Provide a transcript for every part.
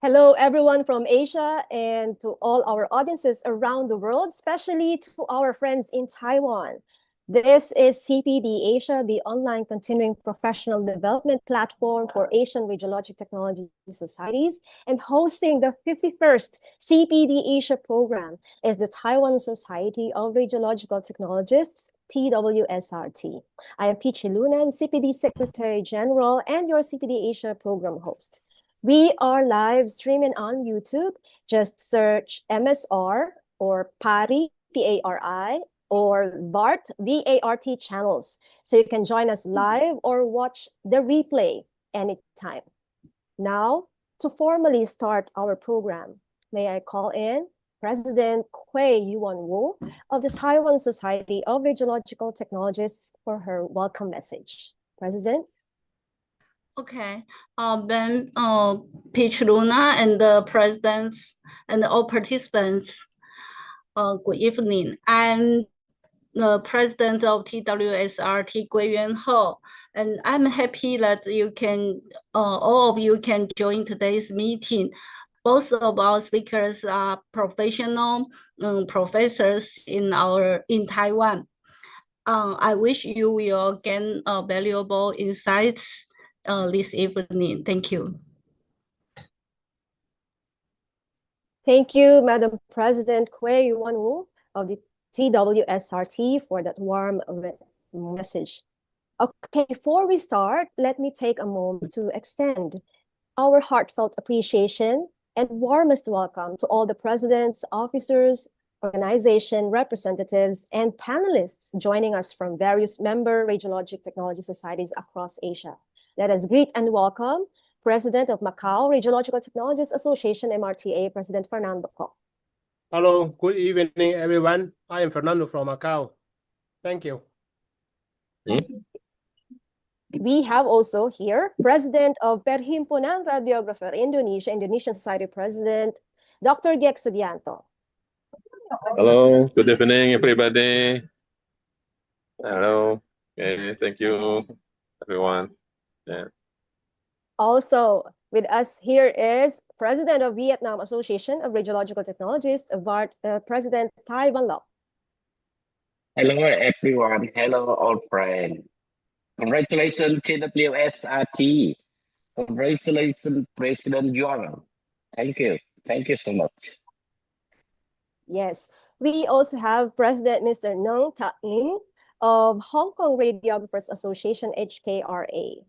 Hello, everyone from Asia and to all our audiences around the world, especially to our friends in Taiwan. This is CPD Asia, the online continuing professional development platform for Asian radiologic technology societies, and hosting the 51st CPD Asia program is the Taiwan Society of Radiological Technologists, TWSRT. I am Peachy Lunan, CPD Secretary General and your CPD Asia program host. We are live streaming on YouTube. Just search MSR or PARI, P-A-R-I, or VART, V-A-R-T channels. So you can join us live or watch the replay anytime. Now, to formally start our program, may I call in President Hui Yuan-Wu of the Taiwan Society of Radiological Technologists for her welcome message. President? Okay, then Peach Luna and the presidents and all participants, good evening. I'm the president of TWSRT, Gui Yuan Ho, and I'm happy that you can, all of you can join today's meeting. Both of our speakers are professional professors in Taiwan. I wish you will gain valuable insights this evening. Thank you. Thank you, Madam President Hui Yuan-Wu of the TWSRT for that warm message. Okay, before we start, let me take a moment to extend our heartfelt appreciation and warmest welcome to all the presidents, officers, organization representatives, and panelists joining us from various member radiologic technology societies across Asia. Let us greet and welcome President of Macau Radiological Technologists Association, MRTA, President Fernando Ko. Hello, good evening, everyone. I am Fernando from Macau. Thank you. We have also here President of Perhimpunan Radiographer Indonesia, Indonesian Society President, Dr. Giek Subianto. Hello, good evening, everybody. Hello, okay, thank you, everyone. Yeah. Also with us here is President of Vietnam Association of Radiological Technologists, VART, President Thai Van Loc. Hello, everyone. Hello, old friend. Congratulations, TWSRT. Congratulations, President Yuan. Thank you. Thank you so much. Yes, we also have President Mr. Nung Ta Ing of Hong Kong Radiographers Association, HKRA.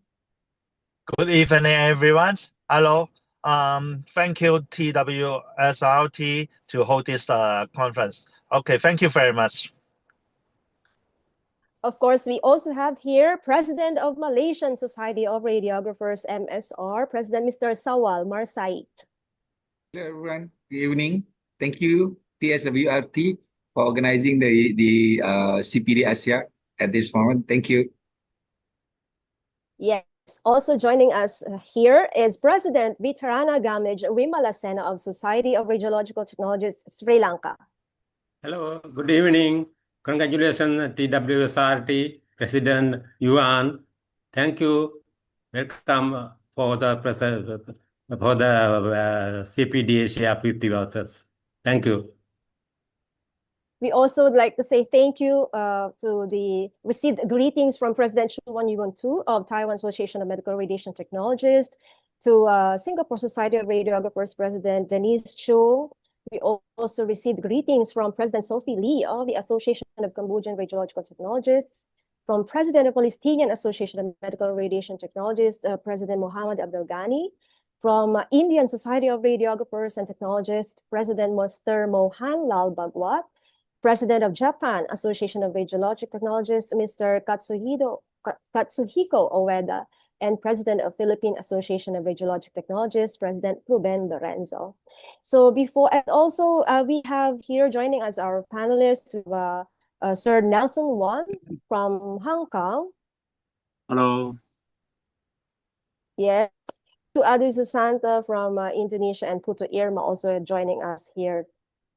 Good evening, everyone. Hello. Thank you, TWSRT, to hold this conference. Okay, thank you very much. Of course, we also have here President of Malaysian Society of Radiographers, MSR, President Mr. Sawal Marsait. Hello, everyone. Good evening. Thank you, TWSRT, for organizing the CPD ASIA at this moment. Thank you. Yes. Also joining us here is President Vitarana Gamage Wimalasena of Society of Radiological Technologists, Sri Lanka. Hello, good evening. Congratulations, TWSRT, President Yuan. Thank you. Welcome for the CPD Asia 50 authors. Thank you. We also would like to say thank you to the received greetings from President Chu Wan-Yuan-Tu of Taiwan Association of Medical Radiation Technologists, to Singapore Society of Radiographers President Denise Chu. We also received greetings from President Sophie Lee of the Association of Cambodian Radiological Technologists, from President of Palestinian Association of Medical Radiation Technologists, President Mohammad Abdel Ghani, from Indian Society of Radiographers and Technologists, President Mr. Mohan Lal Bhagwat, President of Japan Association of Radiologic Technologists, Mr. Katsuhiko Ueda, and President of Philippine Association of Radiologic Technologists, President Ruben Lorenzo. So before, and also we have here joining us our panelists, Sir Nelson Won from Hong Kong. Hello. Yes. To Adi Susanta from Indonesia, and Putu Irma also joining us here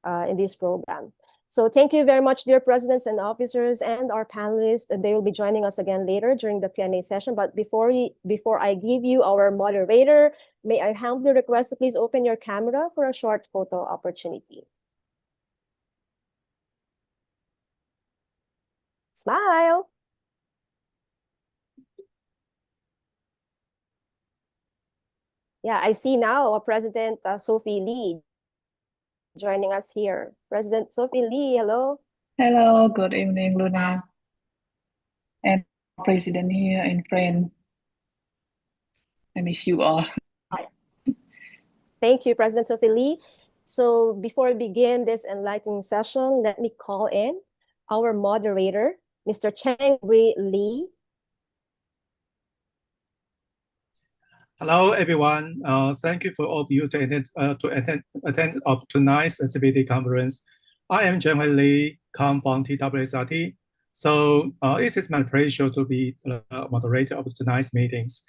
in this program. So thank you very much, dear presidents and officers and our panelists. They will be joining us again later during the Q&A session. But before I give you our moderator, may I humbly request to please open your camera for a short photo opportunity. Smile. Yeah, I see now President Sophie Lee joining us here. President Sophie Lee, hello. Hello, good evening, Luna. And President here and friend. I miss you all. Thank you, President Sophie Lee. So before we begin this enlightening session, let me call in our moderator, Mr. Cheng Wei Lee. Hello, everyone. Thank you for all of you to attend of tonight's CPD conference. I am Cheng Wei Lee, come from TWSRT. So it is my pleasure to be moderator of tonight's meetings.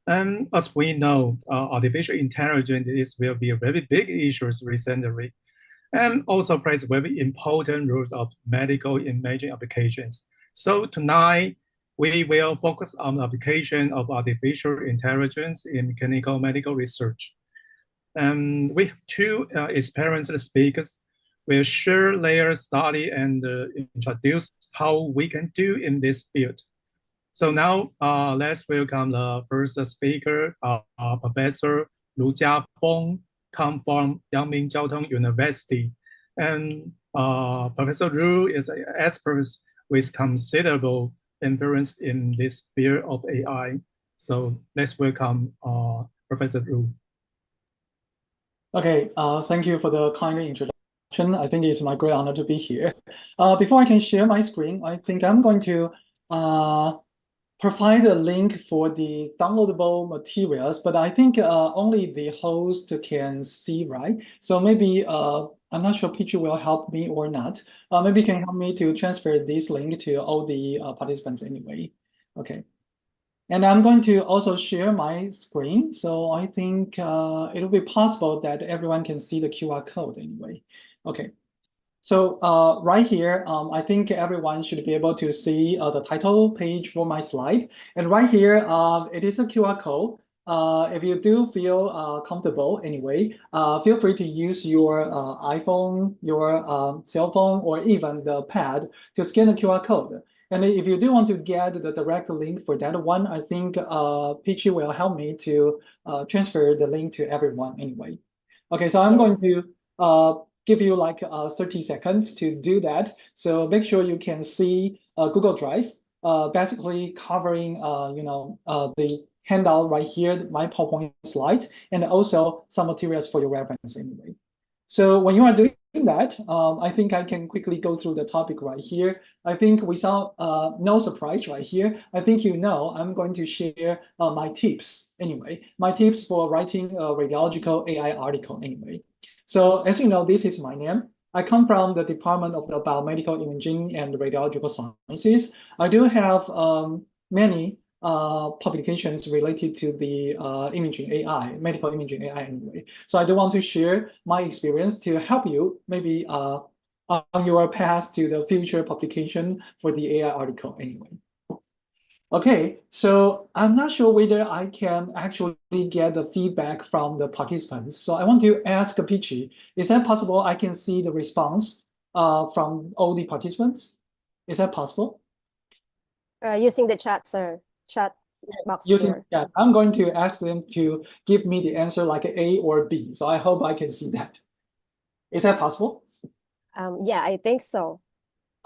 As we know, artificial intelligence will be a very big issue recently, and also plays very important roles of medical imaging applications. So tonight, we will focus on the application of artificial intelligence in clinical medical research. We have two experienced speakers will share their study and introduce how we can do in this field. So now let's welcome the first speaker, Professor Lu Jiafeng, come from Yangming Jiao Tong University. And Professor Lu is an expert with considerable experience in this field of AI. So let's welcome Professor Lu. Okay, thank you for the kind introduction. I think it's my great honor to be here. Before I can share my screen, I think I'm going to provide a link for the downloadable materials, but I think only the host can see, right? So maybe, I'm not sure Peachy will help me or not. Maybe you can help me to transfer this link to all the participants anyway. Okay. And I'm going to also share my screen. So I think it'll be possible that everyone can see the QR code anyway. Okay. So right here, I think everyone should be able to see the title page for my slide. And right here, it is a QR code. If you do feel comfortable anyway, feel free to use your iPhone, your cell phone, or even the pad to scan the QR code. And if you do want to get the direct link for that one, I think Peachy will help me to transfer the link to everyone anyway. Okay, so I'm going to give you like 30 seconds to do that. So make sure you can see Google Drive, basically covering the handout right here, my PowerPoint slides, and also some materials for your reference anyway. So when you are doing that, I think I can quickly go through the topic right here. I think without no surprise right here, I think you know I'm going to share my tips anyway, my tips for writing a radiological AI article anyway. So as you know, this is my name. I come from the Department of the Biomedical Imaging and Radiological Sciences. I do have many publications related to the imaging AI, medical imaging AI anyway. So I do want to share my experience to help you maybe on your path to the future publication for the AI article anyway. Okay, so I'm not sure whether I can actually get the feedback from the participants. So I want to ask Peachy, is that possible I can see the response from all the participants? Is that possible? Using the chat, sir. Chat box Using here. chat. I'm going to ask them to give me the answer like A or B. So I hope I can see that. Is that possible? Yeah, I think so.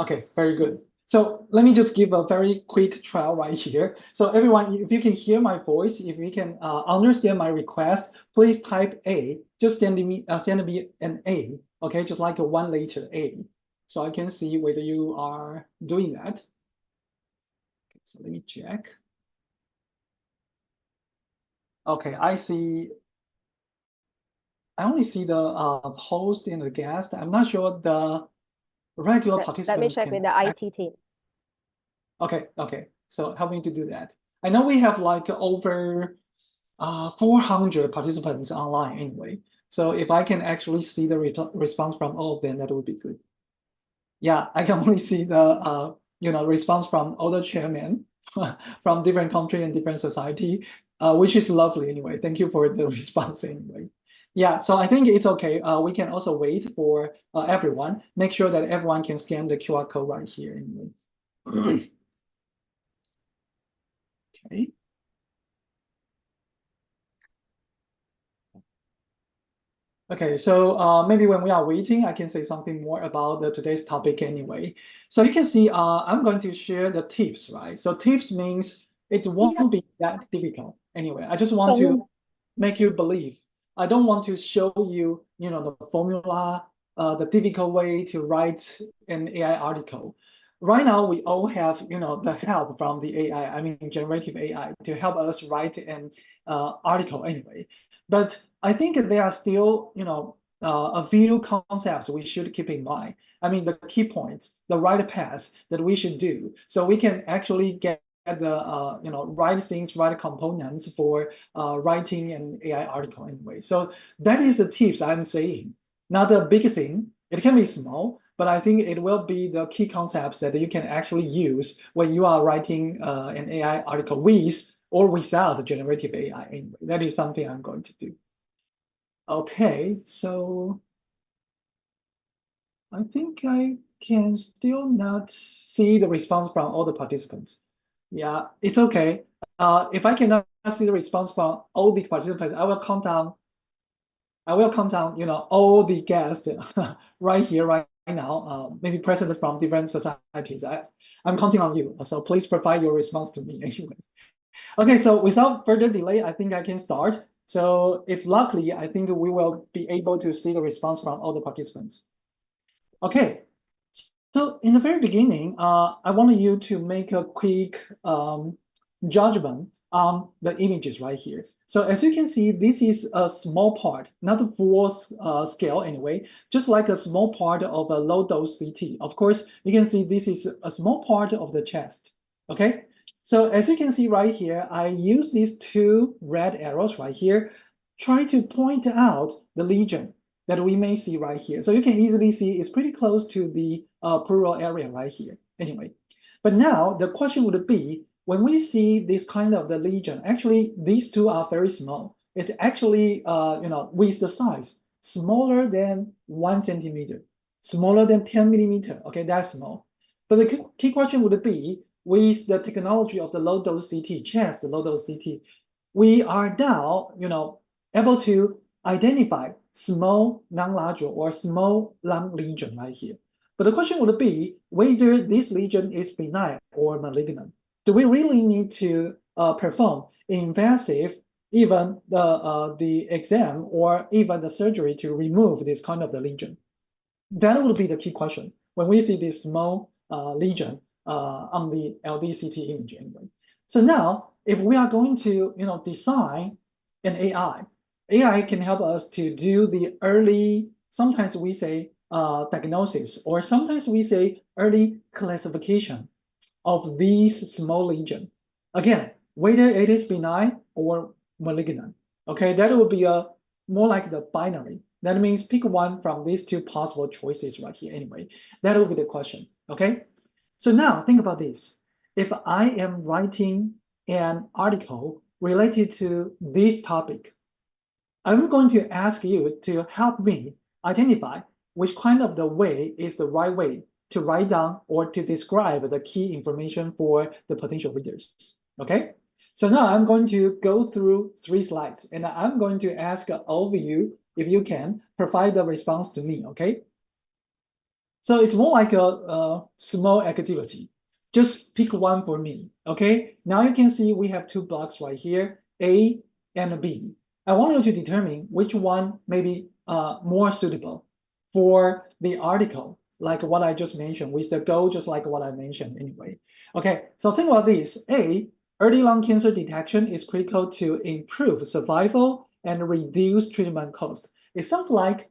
Okay, very good. So let me just give a very quick trial right here. So everyone, if you can hear my voice, if you can understand my request, please type A. Just send me an A, okay? Just like a one letter A. So I can see whether you are doing that. Okay, so let me check. Okay, I see. I only see the host and the guest. I'm not sure the regular participants. Let me check with the IT team. Okay, okay. So help me to do that. I know we have like over 400 participants online anyway. So if I can actually see the response from all of them, that would be good. yeah, I can only see the response from other chairmen from different country and different society, which is lovely anyway. Thank you for the response anyway. Yeah, so I think it's okay. We can also wait for everyone. Make sure that everyone can scan the QR code right here anyway. Okay. Okay, so maybe when we are waiting, I can say something more about today's topic anyway. So you can see I'm going to share the tips, right? So tips means it won't be that difficult anyway. I just want to make you believe. I don't want to show you, the formula, the difficult way to write an AI article. Right now, we all have, the help from the AI, I mean, generative AI, to help us write an article anyway. But I think there are still, a few concepts we should keep in mind. I mean, the key points, the right path that we should do, so we can actually get the right things, right components for writing an AI article anyway. So that is the tips I'm saying. Not the big thing. It can be small, but I think it will be the key concepts that you can actually use when you are writing an AI article with or without generative AI anyway. That is something I'm going to do. Okay, so I think I can still not see the response from all the participants. Yeah, it's okay. If I cannot see the response from all the participants, I will count down. All the guests right here, right now, maybe present from different societies. I'm counting on you. So please provide your response to me anyway. Okay, so without further delay, I think I can start. So if luckily, I think we will be able to see the response from all the participants. Okay, so in the very beginning, I want you to make a quick judgment on the images right here. So as you can see, this is a small part, not a full scale anyway, just like a small part of a low dose CT. Of course, you can see this is a small part of the chest, okay? So as you can see right here, I use these two red arrows right here, try to point out the lesion that we may see right here. So you can easily see it's pretty close to the pleural area right here anyway. But now the question would be, when we see this kind of the lesion, actually these two are very small. It's actually, with the size smaller than 1 centimeter, smaller than 10 millimeter. Okay, that's small. But the key question would be, with the technology of the low dose CT, chest, the low dose CT, we are now, able to identify small non-larger or small lung lesion right here. But the question would be whether this lesion is benign or malignant. Do we really need to perform invasive, even the exam or even the surgery to remove this kind of the lesion? That would be the key question when we see this small lesion on the LDCT image anyway. So now, if we are going to design an AI can help us to do the early, sometimes we say diagnosis, or sometimes we say early classification of these small lesion. Again, whether it is benign or malignant. Okay, that will be a more like the binary. That means pick one from these two possible choices right here anyway. That will be the question, okay? So now think about this. If I am writing an article related to this topic, I'm going to ask you to help me identify which kind of the way is the right way to write down or to describe the key information for the potential readers, okay? So now I'm going to go through 3 slides and I'm going to ask all of you, if you can, provide the response to me, okay? So it's more like a small activity. Just pick one for me, okay? Now you can see we have 2 blocks right here, A and B. I want you to determine which one may be more suitable for the article, like what I just mentioned, with the goal just like what I mentioned anyway. Okay, so think about this. A, early lung cancer detection is critical to improve survival and reduce treatment cost. It sounds like,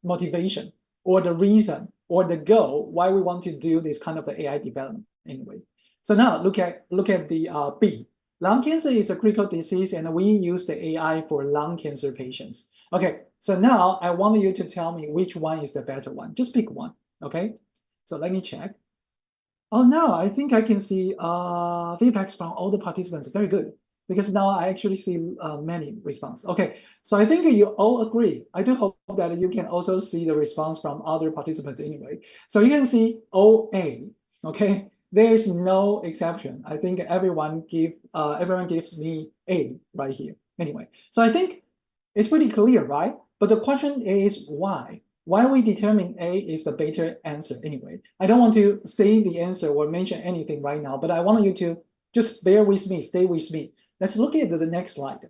motivation or the reason or the goal why we want to do this kind of the AI development anyway. So now look at the B. Lung cancer is a critical disease and we use the AI for lung cancer patients. Okay, so now I want you to tell me which one is the better one. Just pick one. Okay, so let me check. Oh, now I think I can see feedbacks from all the participants. Very good, because now I actually see many responses. Okay, so I think you all agree. I do hope that you can also see the response from other participants anyway. So you can see OA. Okay, there is no exception. I think everyone gives me A right here. Anyway, so I think it's pretty clear, right? But the question is why? Why we determine A is the better answer anyway. I don't want to say the answer or mention anything right now, but I want you to just bear with me, stay with me. Let's look at the next slide.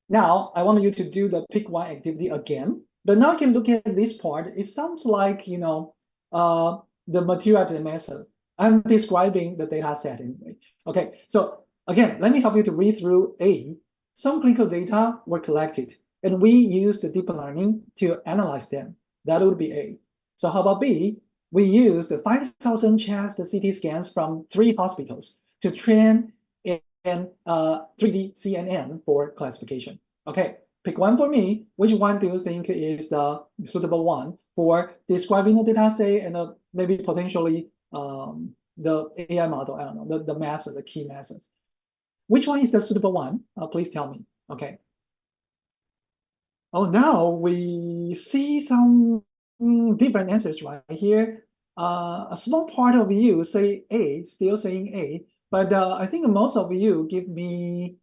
Now, I want you to do the pick one activity again, but now I can look at this part. It sounds like, you know, the material method. I'm describing the data set anyway. Okay, so again, let me help you to read through A. Some clinical data were collected, and we used the deep learning to analyze them. That would be A. So how about B? We used 5,000 chest CT scans from 3 hospitals to train in 3D CNN for classification. Okay, pick one for me. Which one do you think is the suitable one for describing the data set and maybe potentially the AI model? I don't know, the method, the key methods. Which one is the suitable one? Please tell me. Okay. Oh, now we see some different answers right here. A small part of you say A, still saying A, but I think most of you give me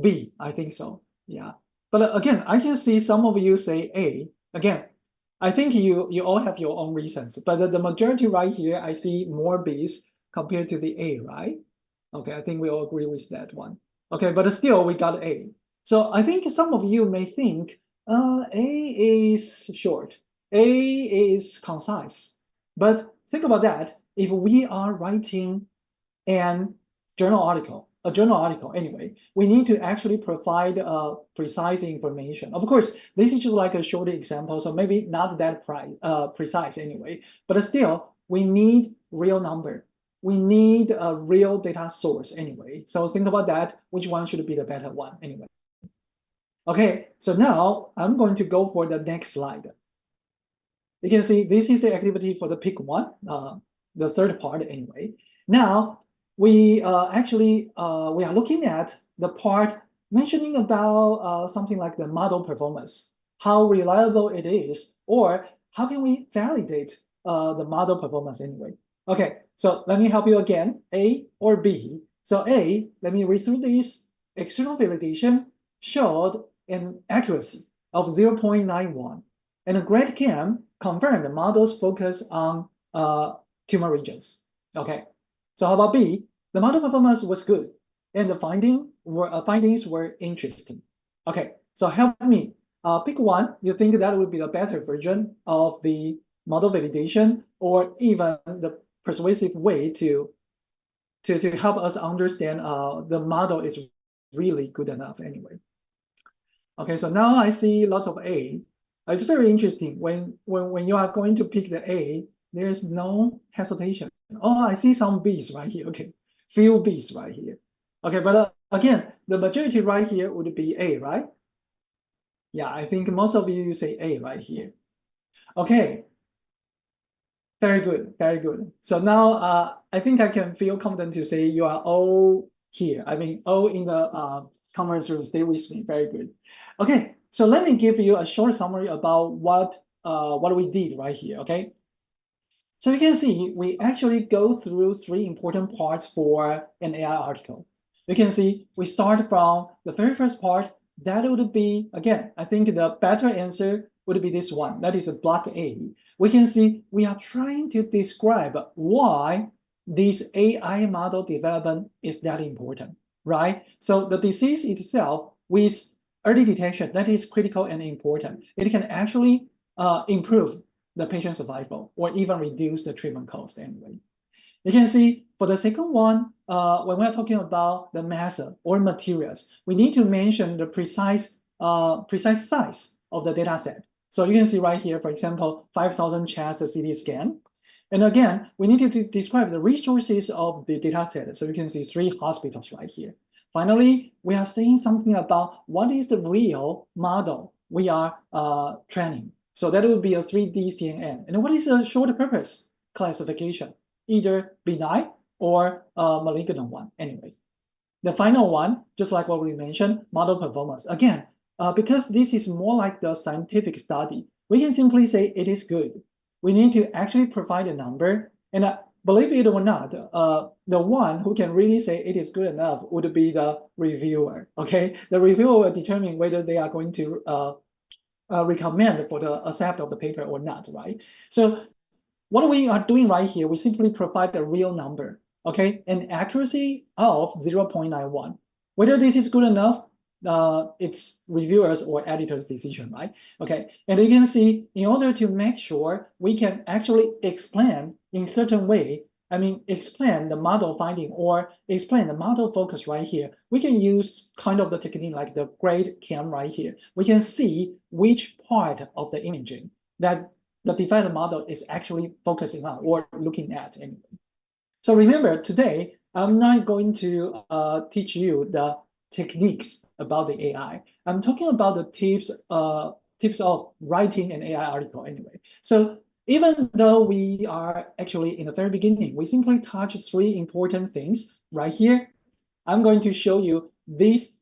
B. I think so. Yeah. But again, I can see some of you say A. Again, I think you all have your own reasons, but the majority right here, I see more B's compared to the A, right? Okay, I think we all agree with that one. Okay, but still we got A. So I think some of you may think A is short, A is concise. But think about that. If we are writing a journal article anyway, we need to actually provide precise information. Of course, this is just like a short example, so maybe not that precise anyway, but still, we need real number. We need a real data source anyway. So think about that, which one should be the better one anyway. Okay, so now I'm going to go for the next slide. You can see this is the activity for the pick one, the third part anyway. Now, we actually we are looking at the part mentioning about something like the model performance, how reliable it is, or how can we validate the model performance anyway. Okay, so let me help you again, A or B. So A, let me read through this. External validation showed an accuracy of 0.91, and a GradCam confirmed the models focus on tumor regions. Okay, so how about B? The model performance was good, and the findings were interesting. Okay, so help me. Pick one. You think that would be the better version of the model validation, or even the persuasive way to help us understand the model is really good enough anyway. Okay, so now I see lots of A. It's very interesting when you are going to pick the A, there's no hesitation. Oh, I see some B's right here. Okay, few B's right here. Okay, but again, the majority right here would be A, right? Yeah, I think most of you say A right here. Okay, very good, very good. So now I think I can feel confident to say you are all here. I mean, all in the conference room. Stay with me. Very good. Okay, so let me give you a short summary about what we did right here. Okay, so you can see we actually go through 3 important parts for an AI article. You can see we start from the very first part. That would be, again, I think the better answer would be this one. That is a block A. We can see we are trying to describe why this AI model development is that important, right? So the disease itself with early detection, that is critical and important. It can actually improve the patient survival or even reduce the treatment cost anyway. You can see for the second one, when we're talking about the method or materials, we need to mention the precise size of the data set. So you can see right here, for example, 5,000 chest CT scan. And again, we need to describe the resources of the data set. So you can see 3 hospitals right here. Finally, we are saying something about what is the real model we are training. So that would be a 3D CNN. And what is a short purpose classification? Either benign or a malignant one anyway. The final one, just like what we mentioned, model performance. Again, because this is more like the scientific study, we can simply say it is good. We need to actually provide a number. And believe it or not, the one who can really say it is good enough would be the reviewer. Okay, the reviewer will determine whether they are going to recommend for the accept of the paper or not, right? So what we are doing right here, we simply provide a real number, okay? An accuracy of 0.91. Whether this is good enough, it's reviewers or editors' decision, right? Okay, and you can see in order to make sure we can actually explain in certain way, I mean, explain the model finding or explain the model focus right here, we can use kind of the technique like the grade cam right here. We can see which part of the imaging that the defined model is actually focusing on or looking at anyway. So remember, today, I'm not going to teach you the techniques about the AI. I'm talking about the tips of writing an AI article anyway. So even though we are actually in the very beginning, we simply touch 3 important things right here. I'm going to show you these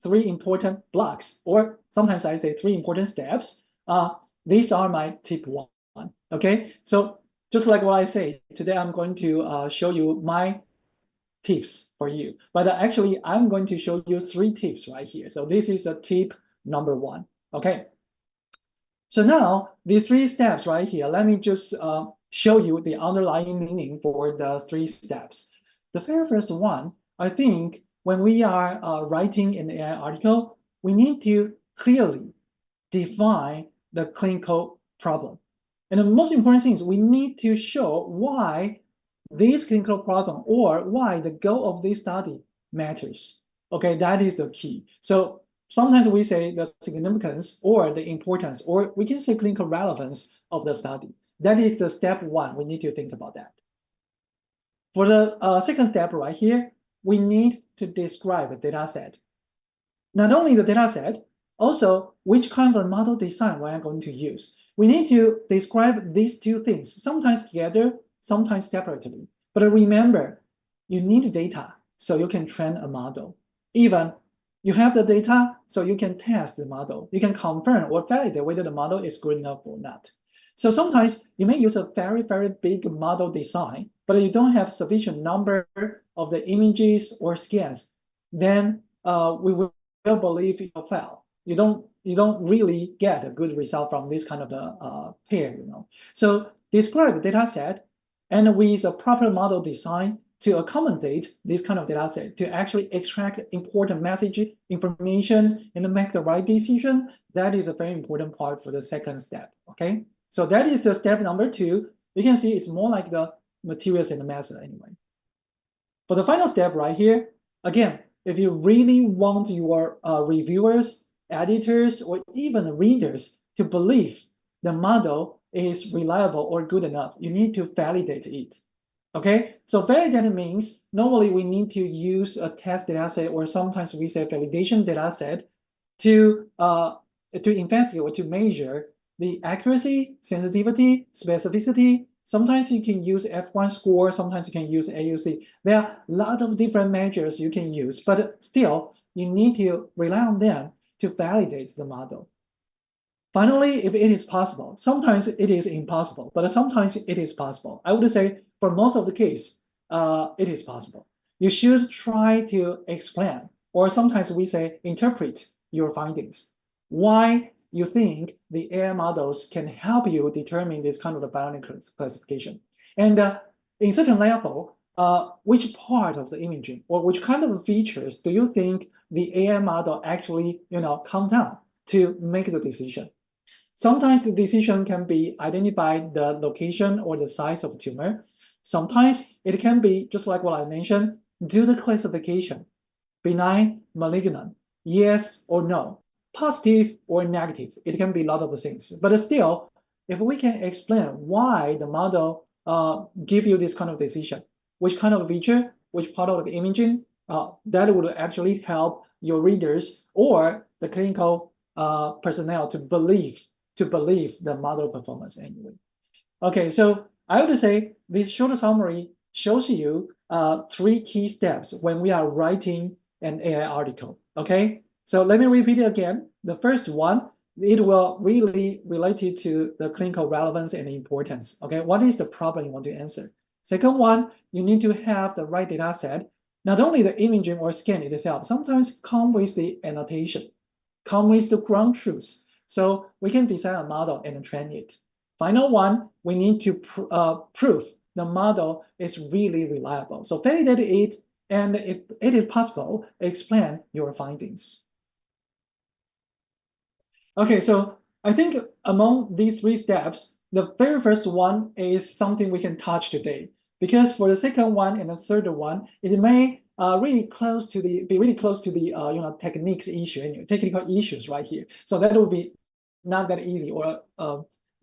3 important blocks, or sometimes I say 3 important steps. These are my tip 1. Okay, so just like what I say, today I'm going to show you my tips for you. But actually, I'm going to show you 3 tips right here. So this is the tip number 1. Okay. So now these 3 steps right here, let me just show you the underlying meaning for the 3 steps. The very first one, I think when we are writing an AI article, we need to clearly define the clinical problem. And the most important thing is we need to show why this clinical problem or why the goal of this study matters. Okay, that is the key. So sometimes we say the significance or the importance, or we can say clinical relevance of the study. That is the step 1. We need to think about that. For the second step right here, we need to describe a data set. Not only the data set, also which kind of model design we are going to use. We need to describe these 2 things, sometimes together, sometimes separately. But remember, you need data so you can train a model. Even you have the data so you can test the model. You can confirm or validate whether the model is good enough or not. So sometimes you may use a very, very big model design, but you don't have sufficient number of the images or scans. Then we will believe you'll fail. You don't really get a good result from this kind of pair, So describe the data set and with a proper model design to accommodate this kind of data set to actually extract important message information and make the right decision. That is a very important part for the second step. Okay, so that is the step number 2. You can see it's more like the materials and the method anyway. For the final step right here, again, if you really want your reviewers, editors, or even readers to believe the model is reliable or good enough, you need to validate it. Okay, so validate means normally we need to use a test data set, or sometimes we say validation data set to investigate or to measure the accuracy, sensitivity, specificity. Sometimes you can use F1 score, sometimes you can use AUC. There are a lot of different measures you can use, but still you need to rely on them to validate the model. Finally, if it is possible, sometimes it is impossible, but sometimes it is possible. I would say for most of the case, it is possible. You should try to explain, or sometimes we say interpret your findings. Why you think the AI models can help you determine this kind of bionic classification. And in certain level, which part of the imaging or which kind of features do you think the AI model actually count down to make the decision? Sometimes the decision can be identify the location or the size of the tumor. Sometimes it can be, just like what I mentioned, do the classification, benign, malignant, yes or no, positive or negative. It can be a lot of things. But still, if we can explain why the model give you this kind of decision, which kind of feature, which part of the imaging, that would actually help your readers or the clinical personnel to believe to believe the model performance anyway. Okay, so I would say this short summary shows you 3 key steps when we are writing an AI article. Okay, so let me repeat it again. The first one, it will really related to the clinical relevance and importance. Okay, what is the problem you want to answer? Second one, you need to have the right data set. Not only the imaging or scan itself, sometimes come with the annotation, come with the ground truth. So we can design a model and train it. Final one, we need to prove the model is really reliable. So validate it, and if it is possible, explain your findings. Okay, so I think among these 3 steps, the very first one is something we can touch today, because for the second one and the third one, it may be really close to the techniques issue and technical issues right here. So that will be not that easy or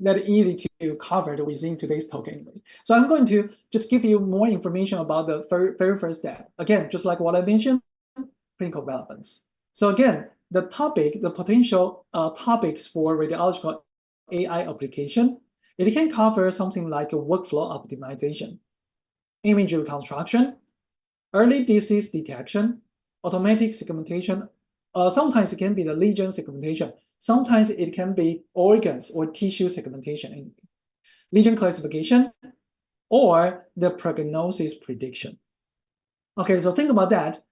that easy to cover within today's talk anyway. So I'm going to just give you more information about the very first step. Again, just like what I mentioned, clinical relevance. So again, the potential topics for radiological AI application, it can cover something like a workflow optimization, image reconstruction, early disease detection, automatic segmentation. Sometimes it can be the lesion segmentation. Sometimes it can be organs or tissue segmentation, lesion classification, or the prognosis prediction. Okay, so think about that.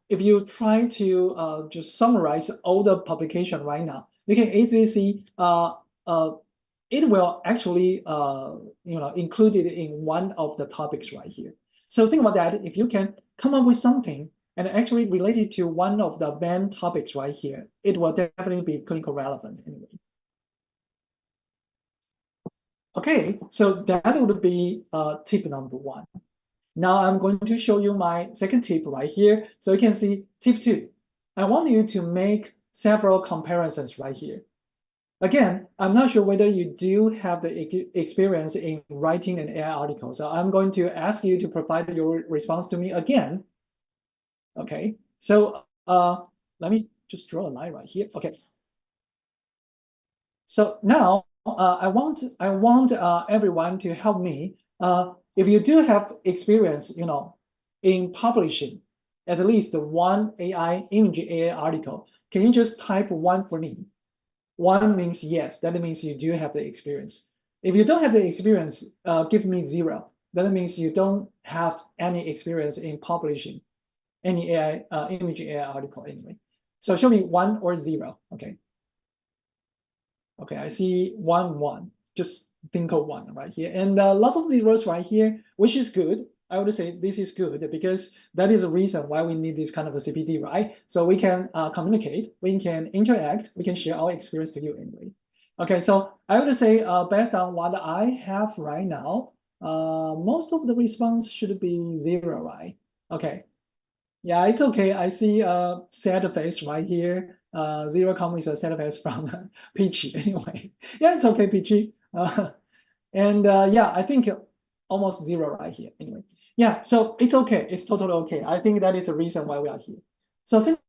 If you try to just summarize all the publication right now, you can easily see it will actually included in one of the topics right here. So think about that. If you can come up with something and actually related to one of the main topics right here, it will definitely be clinical relevant anyway. Okay, so that would be tip number 1. Now I'm going to show you my second tip right here. So you can see tip 2. I want you to make several comparisons right here. Again, I'm not sure whether you do have the experience in writing an AI article. So I'm going to ask you to provide your response to me again. Okay, so let me just draw a line right here. Okay. So now I want everyone to help me. If you do have experience, in publishing at least one imaging AI article, can you just type 1 for me? 1 means yes. That means you do have the experience. If you don't have the experience, give me 0. That means you don't have any experience in publishing any imaging AI article anyway. So show me 1 or 0. Okay. Okay, I see 1, 1. Just think of 1 right here. And lots of zeros right here, which is good. I would say this is good because that is the reason why we need this kind of a CPD, right? So we can communicate, we can interact, we can share our experience to you anyway. Okay, so I would say based on what I have right now, most of the response should be 0, right? Okay. Yeah, it's okay. I see a sad face right here. 0 comes with a sad face from Peachy anyway. Yeah, it's okay, Peachy. And yeah, I think almost 0 right here anyway. Yeah, so it's okay. It's totally okay. I think that is the reason why we are here. So think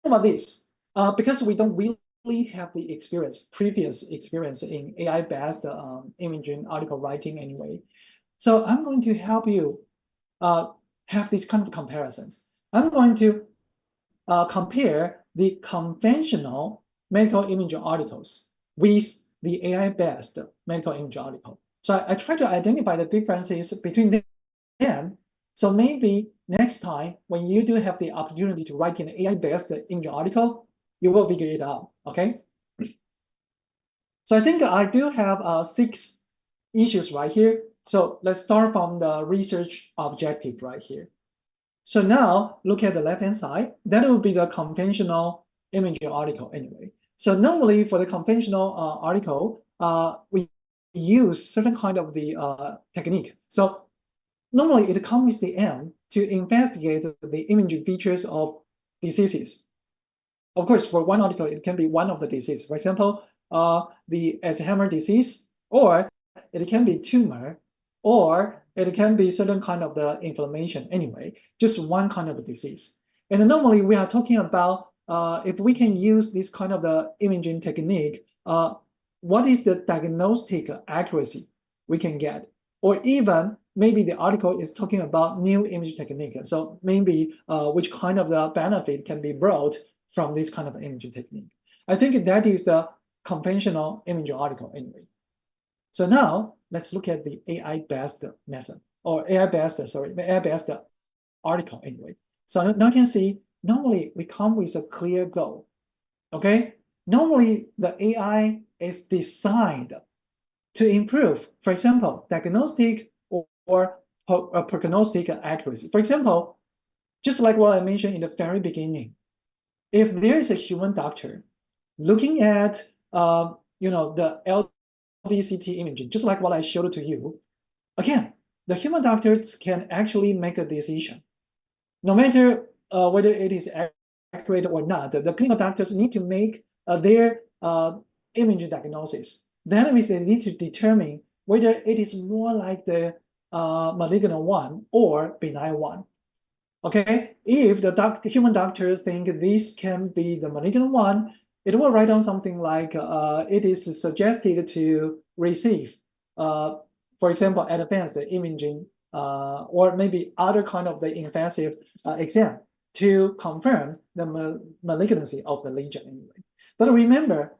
about this. Because we don't really have the previous experience in AI-based imaging article writing anyway. So I'm going to help you have these kind of comparisons. I'm going to compare the conventional medical imaging articles with the AI-based medical imaging article. So I try to identify the differences between them. So maybe next time when you do have the opportunity to write an AI-based imaging article, you will figure it out, okay? So I think I do have 6 issues right here. So let's start from the research objective right here. So now look at the left-hand side. That will be the conventional imaging article anyway. So normally for the conventional article, we use certain kind of the technique. So normally it comes with the aim to investigate the imaging features of diseases. Of course, for one article, it can be one of the diseases. For example, the Alzheimer's disease, or it can be tumor, or it can be certain kind of the inflammation anyway, just one kind of a disease. And normally we are talking about if we can use this kind of the imaging technique, what is the diagnostic accuracy we can get, or even maybe the article is talking about new image technique. So maybe which kind of the benefit can be brought from this kind of image technique. I think that is the conventional image article anyway. So now let's look at the AI-based method, or AI-based article anyway. So now you can see, normally we come with a clear goal, okay? Normally the AI is designed to improve, for example, diagnostic or prognostic accuracy. For example, just like what I mentioned in the very beginning, if there is a human doctor looking at the LDCT imaging, just like what I showed to you, again, the human doctors can actually make a decision. No matter whether it is accurate or not, the clinical doctors need to make their image diagnosis. That means they need to determine whether it is more like the malignant one or benign one. Okay, if the human doctor think this can be the malignant one, it will write down something like it is suggested to receive, for example, advanced imaging or maybe other kind of the invasive exam to confirm the malignancy of the lesion anyway. But remember,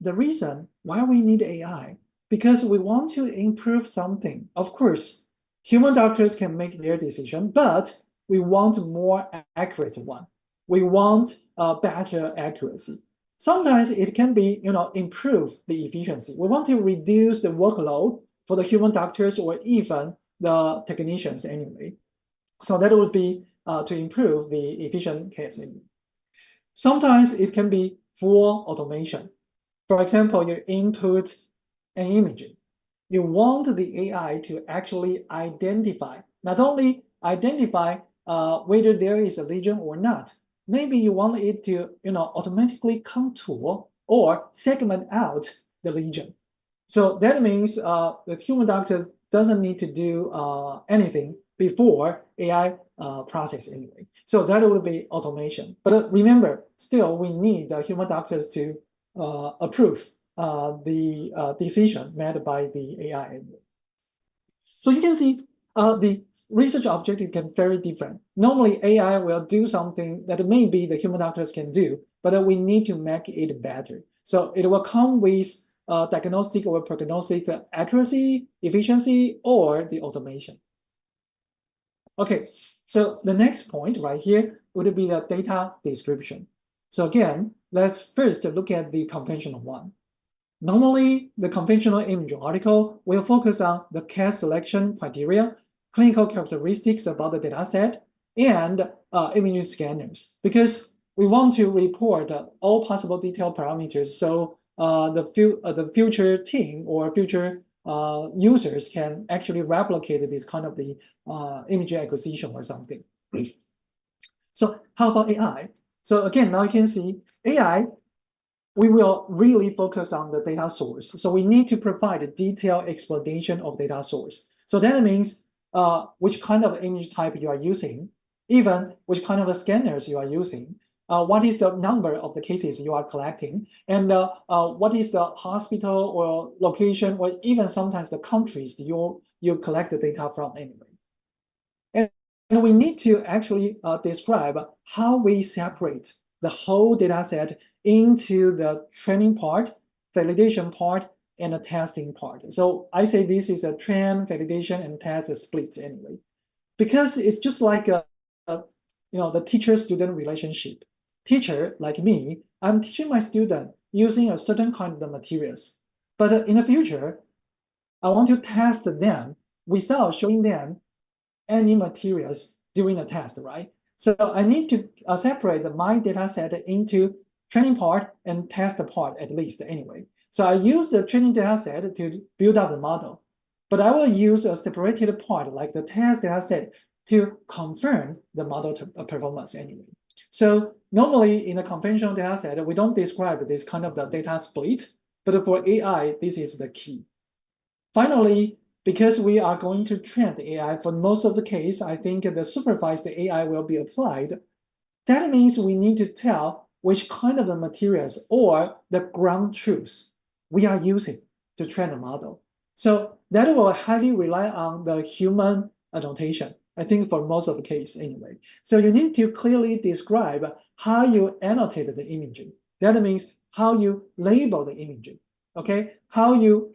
the reason why we need AI, because we want to improve something. Of course, human doctors can make their decision, but we want more accurate one. We want better accuracy. Sometimes it can be, improve the efficiency. We want to reduce the workload for the human doctors or even the technicians anyway. So that would be to improve the efficient case. Sometimes it can be full automation. For example, you input an image. You want the AI to actually identify, not only identify whether there is a lesion or not. Maybe you want it to, automatically contour or segment out the lesion. So that means the human doctor doesn't need to do anything before AI process anyway. So that will be automation. But remember, still we need the human doctors to approve the decision made by the AI anyway. So you can see the research objective can be very different. Normally AI will do something that maybe the human doctors can do, but we need to make it better. So it will come with diagnostic or prognostic accuracy, efficiency, or the automation. Okay, so the next point right here would be the data description. So again, let's first look at the conventional one. Normally, the conventional imaging article will focus on the case selection criteria, clinical characteristics about the data set, and imaging scanners, because we want to report all possible detailed parameters so the future team or future users can actually replicate this kind of the image acquisition or something. So how about AI? So again, now you can see AI, we will really focus on the data source. So we need to provide a detailed explanation of data source. So that means which kind of image type you are using, even which kind of scanners you are using, what is the number of the cases you are collecting, and what is the hospital or location, or even sometimes the countries you collect the data from anyway. And we need to actually describe how we separate the whole data set into the training part, validation part, and the testing part. So I say this is a train, validation, and test split anyway, because it's just like the teacher-student relationship. Teacher, like me, I'm teaching my student using a certain kind of the materials. But in the future, I want to test them without showing them any materials during the test, right? So I need to separate my data set into training part and test part at least anyway. So I use the training data set to build up the model, but I will use a separated part like the test data set to confirm the model performance anyway. So normally in a conventional data set, we don't describe this kind of the data split, but for AI, this is the key. Finally, because we are going to train the AI for most of the case, I think the supervised AI will be applied. That means we need to tell which kind of the materials or the ground truths we are using to train the model. So that will highly rely on the human annotation, I think for most of the case anyway. So you need to clearly describe how you annotate the imaging. That means how you label the imaging, okay? How you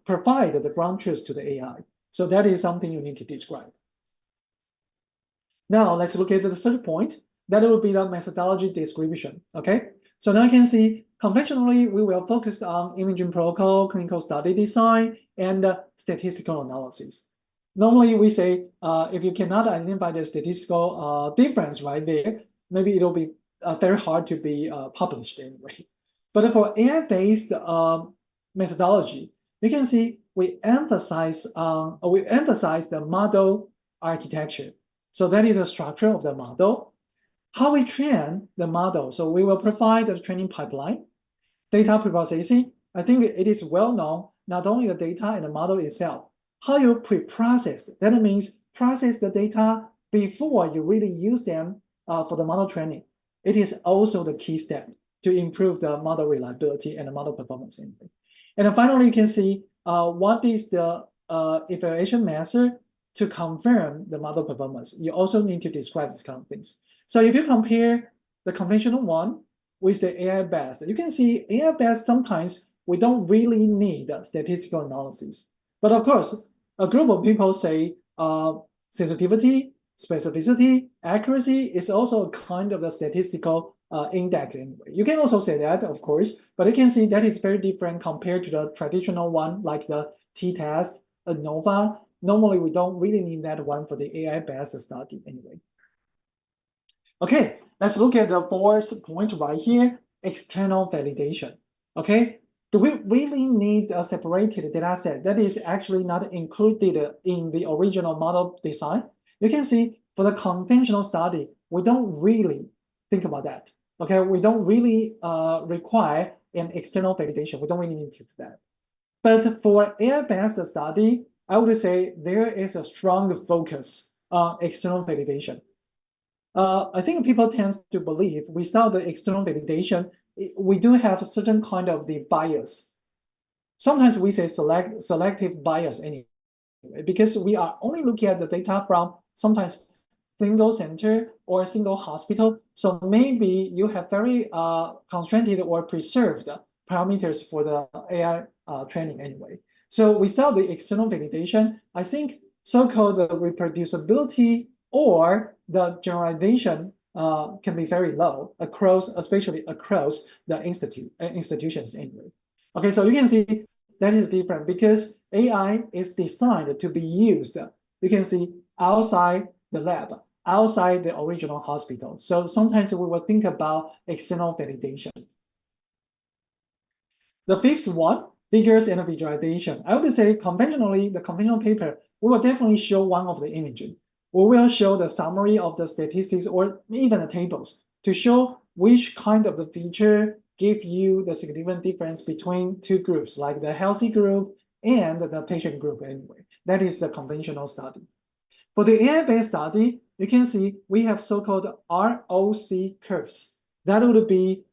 provide the ground truth to the AI. So that is something you need to describe. Now let's look at the third point. That will be the methodology description, okay? So now you can see conventionally, we will focus on imaging protocol, clinical study design, and statistical analysis. Normally, we say if you cannot identify the statistical difference right there, maybe it'll be very hard to be published anyway. But for AI-based methodology, you can see we emphasize the model architecture. So that is the structure of the model. How we train the model. So we will provide the training pipeline, data preprocessing. I think it is well known, not only the data and the model itself, how you pre-process. That means process the data before you really use them for the model training. It is also the key step to improve the model reliability and the model performance anyway. And then finally, you can see what is the evaluation method to confirm the model performance. You also need to describe these kind of things. So if you compare the conventional one with the AI-based, you can see AI-based sometimes we don't really need statistical analysis. But of course, a group of people say sensitivity, specificity, accuracy is also a kind of the statistical index anyway. You can also say that, of course, but you can see that is very different compared to the traditional one like the t-test, ANOVA. Normally, we don't really need that one for the AI-based study anyway. Okay, let's look at the fourth point right here, external validation. Okay, do we really need a separated data set that is actually not included in the original model design? You can see for the conventional study, we don't really think about that. Okay, we don't really require an external validation. We don't really need to do that. But for AI-based study, I would say there is a strong focus on external validation. I think people tend to believe without the external validation, we do have a certain kind of the bias. Sometimes we say selective bias anyway, because we are only looking at the data from sometimes single center or single hospital. So maybe you have very constrained or preserved parameters for the AI training anyway. So without the external validation, I think so-called the reproducibility or the generalization can be very low across, especially across the institutions anyway. Okay, so you can see that is different because AI is designed to be used, you can see, outside the lab, outside the original hospital. So sometimes we will think about external validation. The fifth one, figures and visualization. I would say conventionally, the conventional paper, we will definitely show one of the imaging. We will show the summary of the statistics or even the tables to show which kind of the feature give you the significant difference between two groups, like the healthy group and the patient group anyway. That is the conventional study. For the AI-based study, you can see we have so-called ROC curves. That would be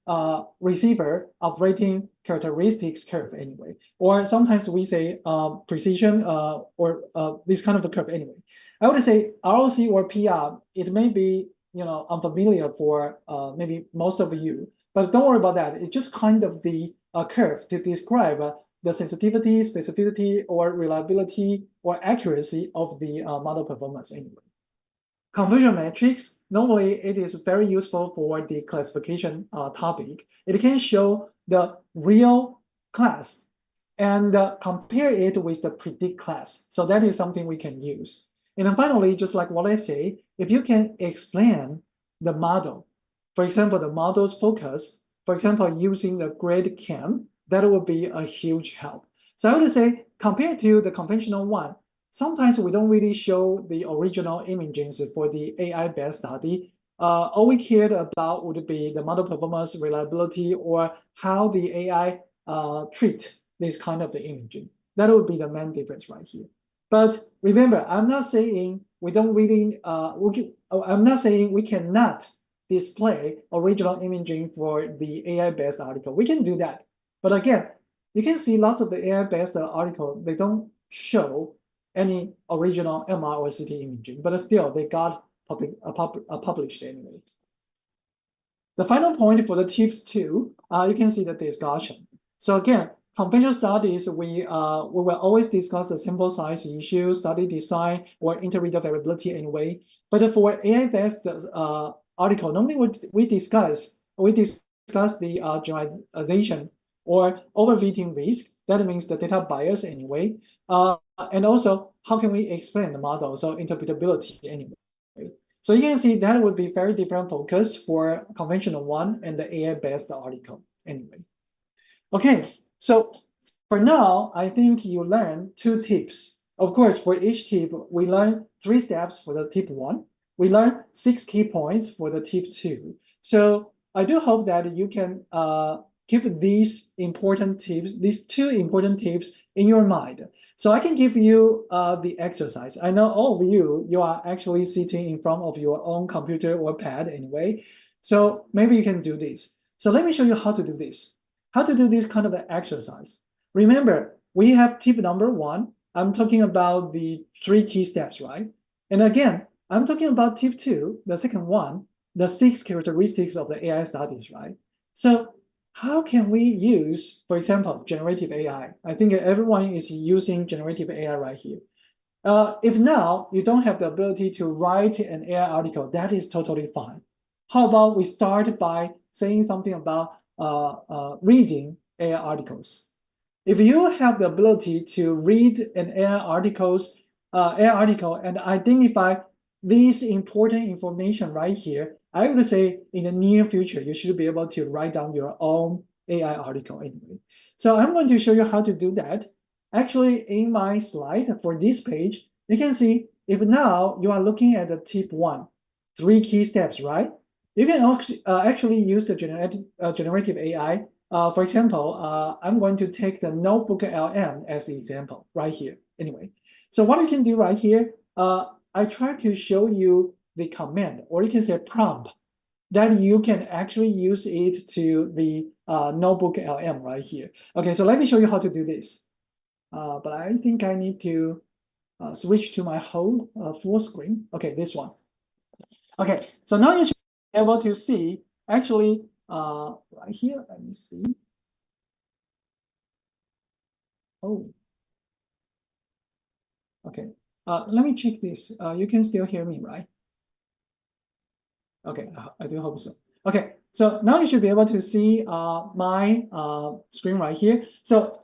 receiver operating characteristics curve anyway. Or sometimes we say precision or this kind of a curve anyway. I would say ROC or PR, it may be unfamiliar for maybe most of you, but don't worry about that. It's just kind of the curve to describe the sensitivity, specificity, or reliability or accuracy of the model performance anyway. Conversion metrics, normally it is very useful for the classification topic. It can show the real class and compare it with the predict class. So that is something we can use. And then finally, just like what I say, if you can explain the model, for example, the model's focus, for example, using the grade cam, that will be a huge help. So I would say compared to the conventional one, sometimes we don't really show the original imagings for the AI-based study. All we cared about would be the model performance, reliability, or how the AI treat this kind of the imaging. That would be the main difference right here. But remember, I'm not saying we don't really, I'm not saying we cannot display original imaging for the AI-based article. We can do that. But again, you can see lots of the AI-based article, they don't show any original MR or CT imaging, but still they got published anyway. The final point for the tips 2, you can see the discussion. So again, conventional studies, we will always discuss the sample size issue, study design, or interreader variability anyway. But for AI-based article, normally we discuss the generalization or overfitting risk. That means the data bias anyway. And also, how can we explain the model? So interpretability anyway. So you can see that would be very different focus for conventional one and the AI-based article anyway. Okay, so for now, I think you learned 2 tips. Of course, for each tip, we learn 3 steps for the tip 1. We learn 6 key points for the tip 2. So I do hope that you can keep these important tips, these 2 important tips in your mind. So I can give you the exercise. I know all of you are actually sitting in front of your own computer or pad anyway. So maybe you can do this. So let me show you how to do this. How to do this kind of an exercise. Remember, we have tip number 1. I'm talking about the 3 key steps, right? And again, I'm talking about tip 2, the second one, the 6 characteristics of the AI studies, right? So how can we use, for example, generative AI? I think everyone is using generative AI right here. If now you don't have the ability to write an AI article, that is totally fine. How about we start by saying something about reading AI articles? If you have the ability to read an AI article and identify this important information right here, I would say in the near future, you should be able to write down your own AI article anyway. So I'm going to show you how to do that. Actually, in my slide for this page, you can see if now you are looking at the tip 1, 3 key steps, right? You can actually use the generative AI. For example, I'm going to take the notebook LM as the example right here. Anyway, so what you can do right here, I try to show you the command, or you can say prompt, that you can actually use it to the notebook LM right here. Okay, so let me show you how to do this. But I think I need to switch to my whole full screen. Okay, this one. Okay, so now you should be able to see actually right here. Let me see. Oh. Okay, let me check this. You can still hear me, right? Okay, I do hope so. Okay, so now you should be able to see my screen right here. So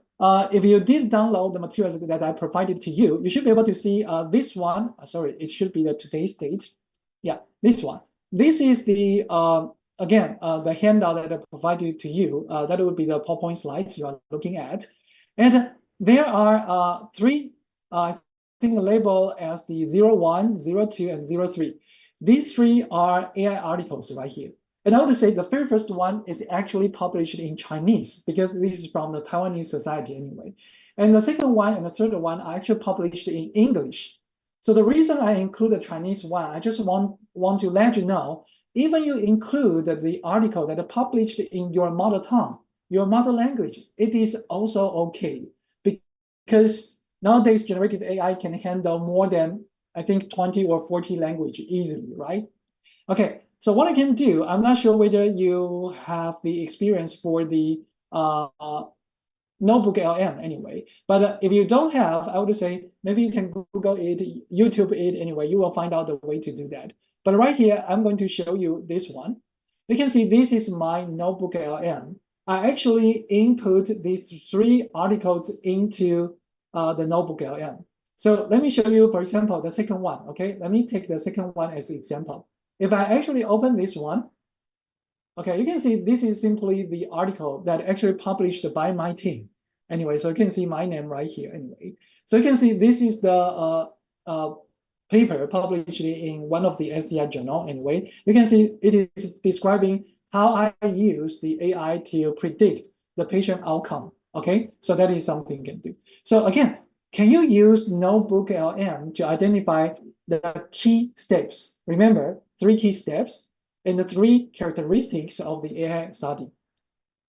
if you did download the materials that I provided to you, you should be able to see this one. Sorry, it should be the today's date. Yeah, this one. This is the, again, the handout that I provided to you. That would be the PowerPoint slides you are looking at. And there are 3, I think labeled as the 01, 02, and 03. These 3 are AI articles right here. And I would say the very first one is actually published in Chinese, because this is from the Taiwanese society anyway. And the second one and the third one are actually published in English. So the reason I include the Chinese one, I just want to let you know, even you include the article that are published in your mother tongue, your mother language, it is also okay. Because nowadays generative AI can handle more than, I think, 20 or 40 languages easily, right? Okay, so what I can do, I'm not sure whether you have the experience for the notebook LM anyway, but if you don't have, I would say maybe you can Google it, YouTube it anyway, you will find out the way to do that. But right here, I'm going to show you this one. You can see this is my notebook LM. I actually input these 3 articles into the notebook LM. So let me show you, for example, the second one, okay? Let me take the second one as an example. If I actually open this one, okay, you can see this is simply the article that actually published by my team. Anyway, so you can see my name right here anyway. So you can see this is the paper published in one of the ASIA journal anyway. You can see it is describing how I use the AI to predict the patient outcome, okay? So that is something you can do. So again, can you use notebook LM to identify the key steps? Remember, 3 key steps and the 3 characteristics of the AI study.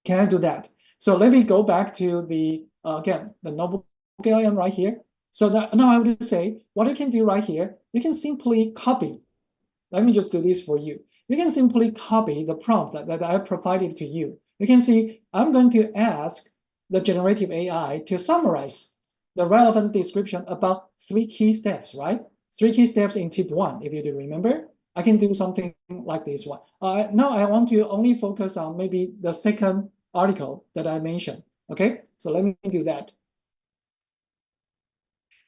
Can I do that? So let me go back to the, again, the notebook LM right here. So that, now I would say, what you can do right here, you can simply copy. Let me just do this for you. You can simply copy the prompt that I provided to you. You can see I'm going to ask the generative AI to summarize the relevant description about 3 key steps, right? 3 key steps in tip 1, if you do remember. I can do something like this one. Now I want to only focus on maybe the second article that I mentioned. Okay, so let me do that.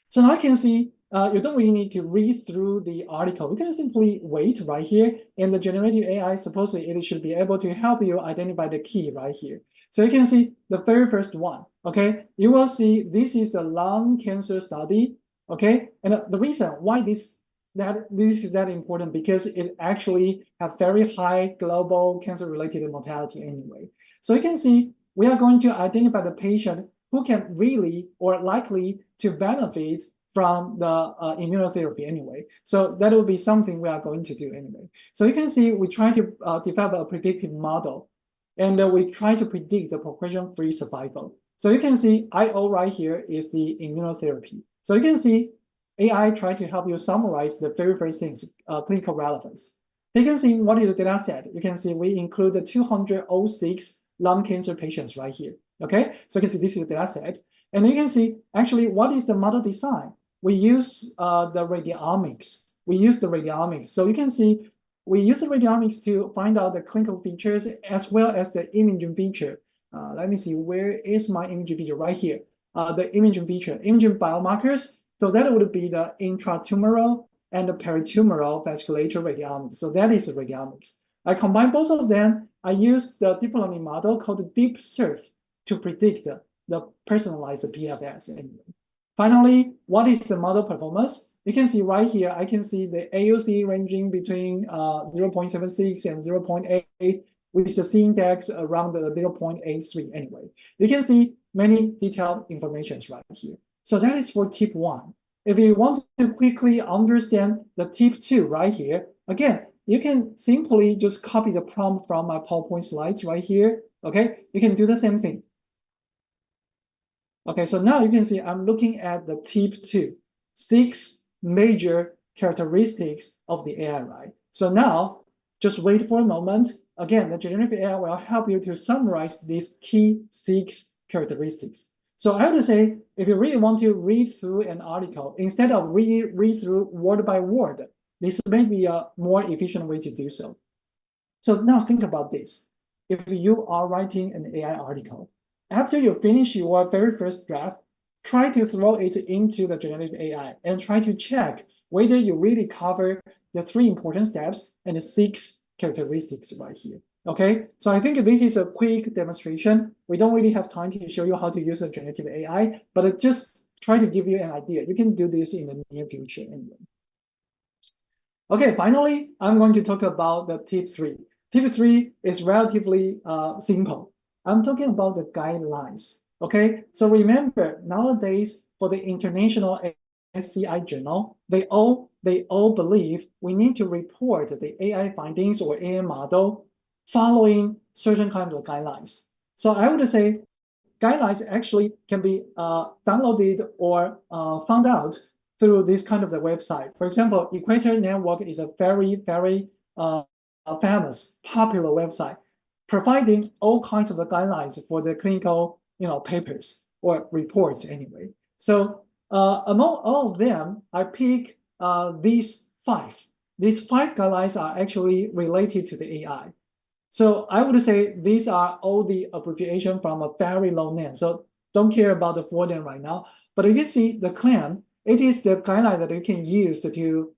So now I can see you don't really need to read through the article. You can simply wait right here, and the generative AI, supposedly it should be able to help you identify the key right here. So you can see the very first one, okay? You will see this is the lung cancer study, okay? And the reason why this is that important, because it actually have very high global cancer-related mortality anyway. So you can see we are going to identify the patient who can really or likely to benefit from the immunotherapy anyway. So that will be something we are going to do anyway. So you can see we try to develop a predictive model, and we try to predict the progression-free survival. So you can see IO right here is the immunotherapy. So you can see AI try to help you summarize the very first things, clinical relevance. You can see what is the data set. You can see we include the 206 lung cancer patients right here. Okay, so you can see this is the data set. And you can see actually what is the model design. We use the radiomics. So you can see we use the radiomics to find out the clinical features as well as the imaging feature. Let me see, where is my imaging feature? Right here. The imaging feature, imaging biomarkers. So that would be the intratumoral and the peritumoral vasculature radiomics. So that is the radiomics. I combine both of them. I use the deep learning model called TWSRT to predict the personalized PFS anyway. Finally, what is the model performance? You can see right here, I can see the AUC ranging between 0.76 and 0.8 with the C-index around the 0.83 anyway. You can see many detailed informations right here. So that is for tip 1. If you want to quickly understand the tip 2 right here, again, you can simply just copy the prompt from my PowerPoint slides right here. Okay, you can do the same thing. Okay, so now you can see I'm looking at the tip 2, 6 major characteristics of the AI, right? So now just wait for a moment. Again, the generative AI will help you to summarize these key 6 characteristics. So I would say if you really want to read through an article, instead of read through word by word, this may be a more efficient way to do so. So now think about this. If you are writing an AI article, after you finish your very first draft, try to throw it into the generative AI and try to check whether you really cover the 3 important steps and the 6 characteristics right here. Okay, so I think this is a quick demonstration. We don't really have time to show you how to use a generative AI, but just try to give you an idea. You can do this in the near future anyway. Okay, finally, I'm going to talk about the tip 3. Tip 3 is relatively simple. I'm talking about the guidelines. Okay, so remember nowadays for the international SCI journal, they all believe we need to report the AI findings or AI model following certain kinds of guidelines. So I would say guidelines actually can be downloaded or found out through this kind of the website. For example, Equator Network is a very, very famous, popular website, providing all kinds of the guidelines for the clinical, papers or reports anyway. So among all of them, I pick these 5. These 5 guidelines are actually related to the AI. So I would say these are all the abbreviation from a very long name. So don't care about the full name right now. But you can see the claim. It is the guideline that you can use to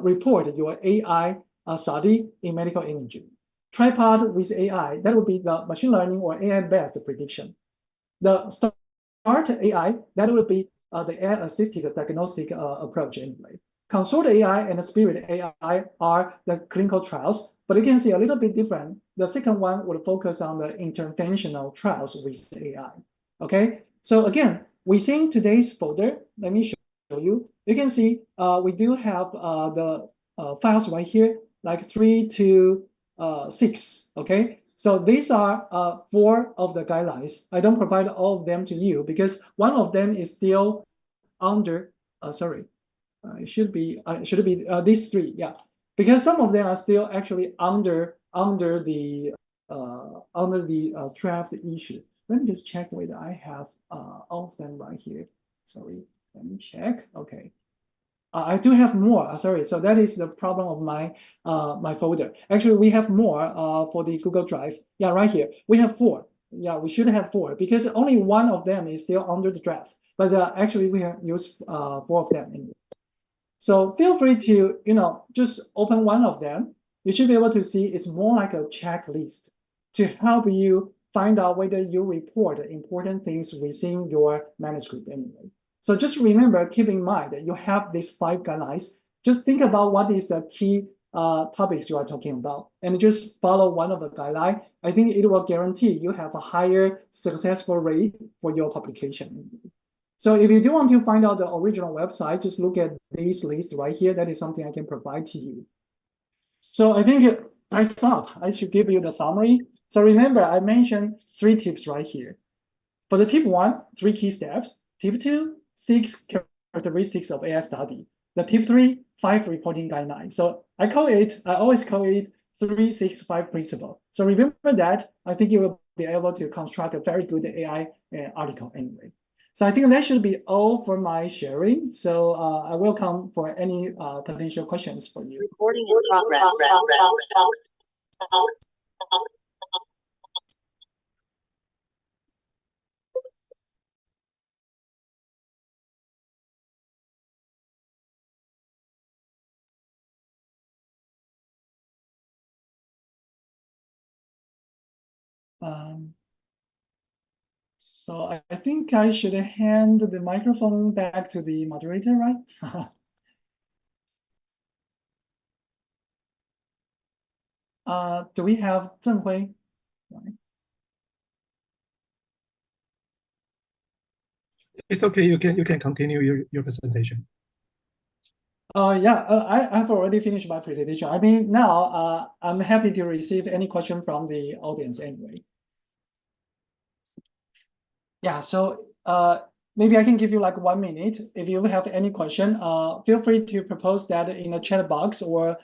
report your AI study in medical imaging. Tripod with AI, that would be the machine learning or AI-based prediction. The START AI, that would be the AI-assisted diagnostic approach anyway. Consort AI and Spirit AI are the clinical trials, but you can see a little bit different. The second one would focus on the interventional trials with AI. Okay, so again, within today's folder, let me show you. You can see we do have the files right here, like 3 to 6. Okay, So these are 4 of the guidelines. I don't provide all of them to you because one of them is still under, it should be these 3, yeah, because some of them are still actually under the draft issue. Let me just check whether I have all of them right here. Sorry, let me check. Okay. I do have more. Sorry, so that is the problem of my my folder. Actually, we have more for the Google Drive. Yeah, right here we have 4. Yeah, we should have 4 because only one of them is still under the draft. But actually, we have used 4 of them. Anyway. So feel free to just open one of them. You should be able to see it's more like a checklist to help you find out whether you report important things within your manuscript anyway. So just remember, keep in mind that you have these 5 guidelines. Just think about what is the key topics you are talking about, and just follow one of the guidelines. I think it will guarantee you have a higher successful rate for your publication. So if you do want to find out the original website, just look at this list right here. That is something I can provide to you. So I think I stop. I should give you the summary. So remember, I mentioned 3 tips right here. For the tip 1, 3 key steps. Tip 2, 6 characteristics of AI study. The tip 3, 5 reporting guidelines. So I always call it 3-6-5 principle. So remember that. I think you will be able to construct a very good AI article anyway. So I think that should be all for my sharing. So I welcome for any potential questions for you. Recording in progress. So I think I should hand the microphone back to the moderator, right? Do we have Zhenghui? It's okay. You can continue your presentation. Yeah, I've already finished my presentation. I mean, now I'm happy to receive any question from the audience anyway. Yeah, so maybe I can give you like 1 minute. If you have any question, feel free to propose that in the chat box, or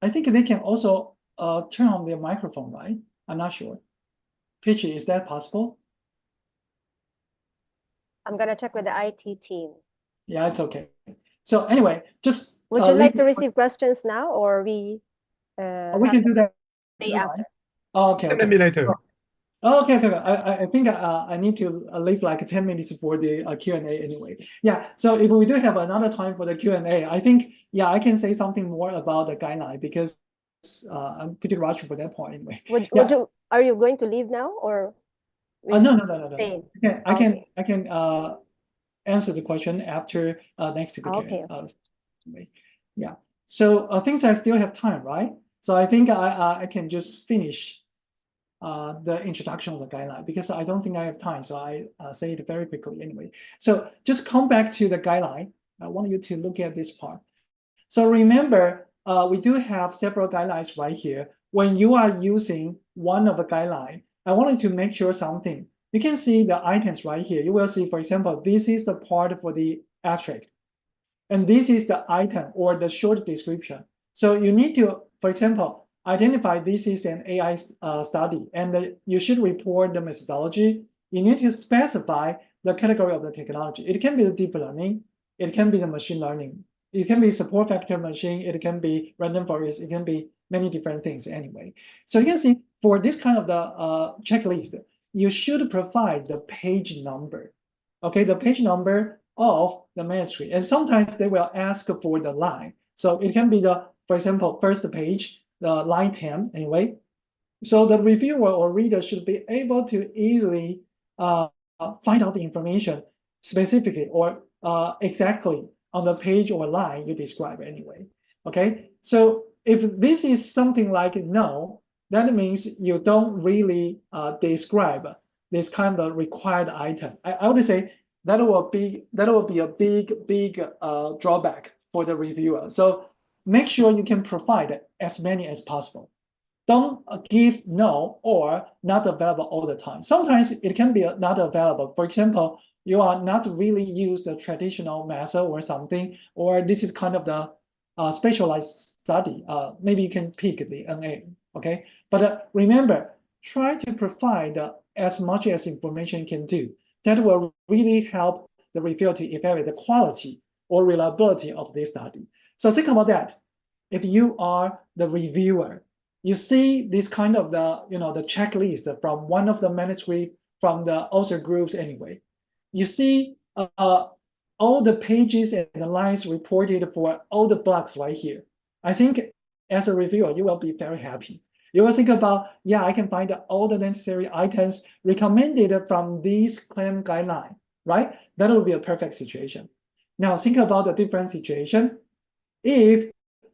I think they can also turn on their microphone, right? I'm not sure. Peachy, is that possible? I'm gonna check with the IT team. Yeah, it's okay. So anyway, just would you like to receive questions now, or we can do that day after? Oh, okay. Maybe later. Okay. I think I need to leave like 10 minutes for the Q&A anyway. Yeah, so if we do have another time for the Q&A, I think, yeah, I can say something more about the guideline because I'm pretty rushed for that point anyway. Are you going to leave now, or? No. Staying? I can answer the question after next Q&A. Okay. Yeah, so things I still have time, right? So I think I can just finish the introduction of the guideline because I don't think I have time, so I say it very quickly anyway. So just come back to the guideline. I want you to look at this part. So remember, we do have several guidelines right here. When you are using one of the guidelines, I wanted to make sure something. You can see the items right here. You will see, for example, this is the part for the abstract. And this is the item or the short description. So you need to, for example, identify this is an AI study, and you should report the methodology. You need to specify the category of the technology. It can be the deep learning. It can be the machine learning. It can be support vector machine. It can be random forest. It can be many different things anyway. So you can see for this kind of the checklist, you should provide the page number. Okay, the page number of the manuscript. And sometimes they will ask for the line. So it can be the, for example, first page, the line 10 anyway. So the reviewer or reader should be able to easily find out the information specifically or exactly on the page or line you describe anyway. Okay, so if this is something like no, that means you don't really describe this kind of required item. I would say that will be a big drawback for the reviewer. So make sure you can provide as many as possible. don't give no or not available all the time. Sometimes it can be not available. For example, you are not really use the traditional method or something, or this is kind of the specialized study. Maybe you can pick the NA, okay? But remember, try to provide as much as information you can do. That will really help the reviewer to evaluate the quality or reliability of this study. So think about that. If you are the reviewer, you see this kind of the checklist from one of the manuscript from the author groups anyway. You see all the pages and the lines reported for all the blocks right here. I think as a reviewer, you will be very happy. You will think about, yeah, I can find all the necessary items recommended from this claim guideline, right? That would be a perfect situation. Now think about the different situation. If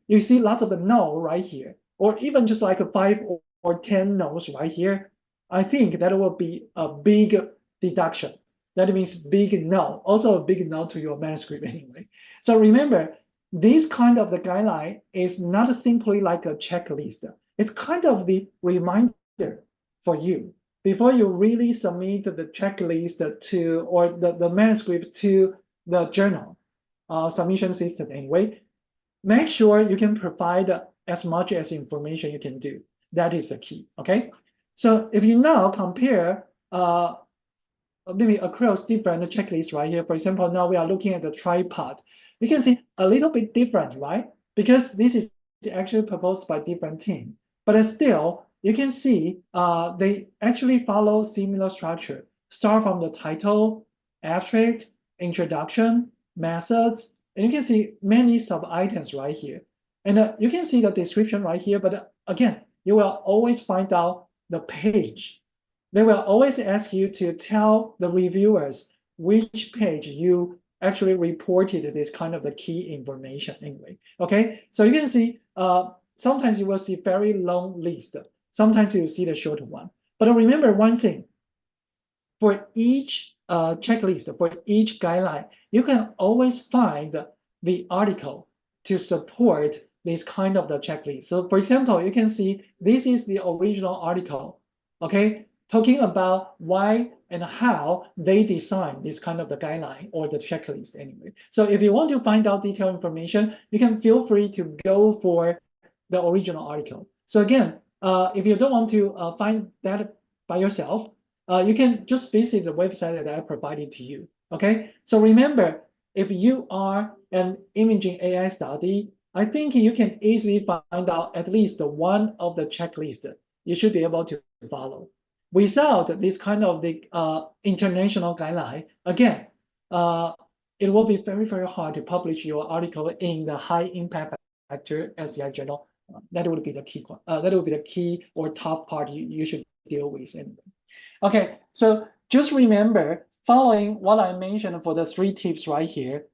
you see lots of the no right here, or even just like a 5 or 10 no's right here, I think that will be a big deduction. That means big no, also a big no to your manuscript anyway. So remember, this kind of the guideline is not simply like a checklist. It's kind of the reminder for you before you really submit the checklist to, or the manuscript to the journal submission system anyway. Make sure you can provide as much as information you can do. That is the key, okay? So if you now compare maybe across different checklists right here, for example, now we are looking at the tripod. You can see a little bit different, right? Because this is actually proposed by different team. But still, you can see they actually follow similar structure. Start from the title, abstract, introduction, methods, and you can see many sub-items right here. And you can see the description right here, but again, you will always find out the page. They will always ask you to tell the reviewers which page you actually reported this kind of the key information anyway, okay? So you can see, sometimes you will see very long list. Sometimes you see the short one. But remember one thing, for each checklist, for each guideline, you can always find the article to support this kind of the checklist. So for example, you can see this is the original article, okay? Talking about why and how they design this kind of the guideline or the checklist anyway. So if you want to find out detailed information, you can feel free to go for the original article. So again, if you don't want to find that by yourself, you can just visit the website that I provided to you, okay? So remember, if you are an imaging AI study, I think you can easily find out at least one of the checklist you should be able to follow. Without this kind of the international guideline, again, it will be very, very hard to publish your article in the high impact factor SCI journal. That would be the key one. That would be the key or top part you should deal with anyway. Okay, so just remember, following what I mentioned for the 3 tips right here,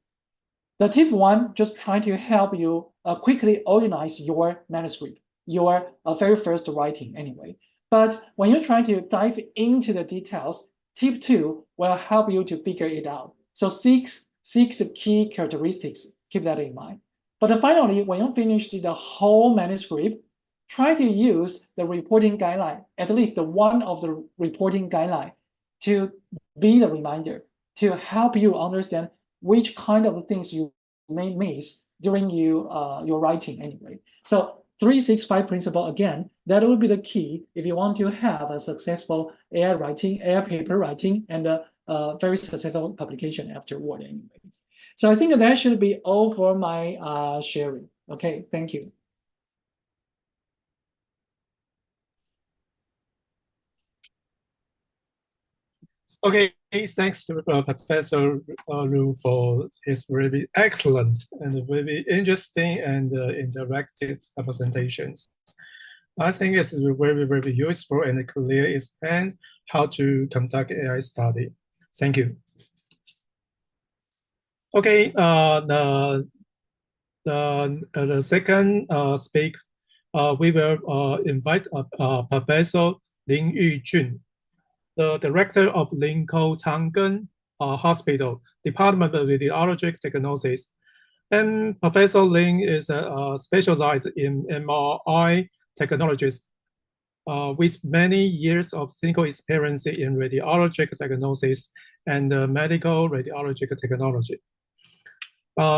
the tip 1, just try to help you quickly organize your manuscript, your very first writing anyway. But when you try to dive into the details, tip 2 will help you to figure it out. So 6 key characteristics, keep that in mind. But finally, when you finish the whole manuscript, try to use the reporting guideline, at least one of the reporting guideline, to be the reminder, to help you understand which kind of things you may miss during your writing anyway. So 365 principle, again, that will be the key if you want to have a successful AI writing, AI paper writing, and a very successful publication afterward anyway. So I think that should be all for my sharing. Okay, thank you. Okay, thanks to Professor Lu for his very excellent and very interesting and interactive presentations. I think it's very, very useful and clear explain how to conduct AI study. Thank you. Okay, the second speak, we will invite Professor Lin Yujun, the director of Linkou Changgen Hospital, Department of Radiologic Diagnosis. And Professor Lin is specialized in MRI technologies with many years of clinical experience in radiologic diagnosis and medical radiologic technology.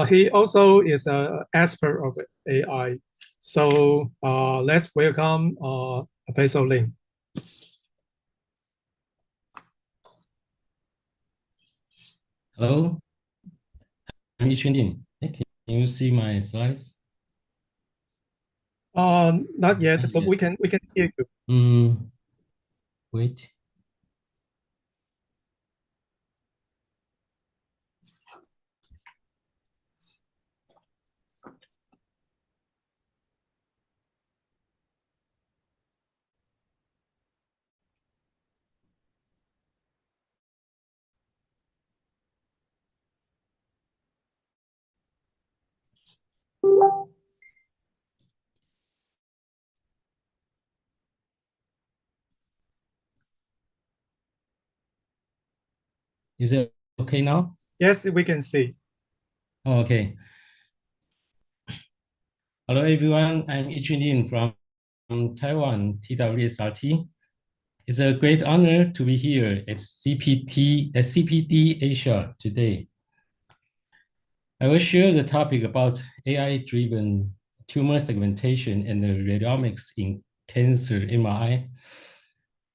He also is an expert of AI. So let's welcome Professor Lin. Hello, I'm Lin. Can you see my slides? Not yet, but we can hear you. Wait. Is it okay now? Yes, we can see. Oh, okay. Hello, everyone. I'm Lin from Taiwan, TWSRT. It's a great honor to be here at CPD Asia today. I will share the topic about AI-driven tumor segmentation and the radiomics in cancer MRI.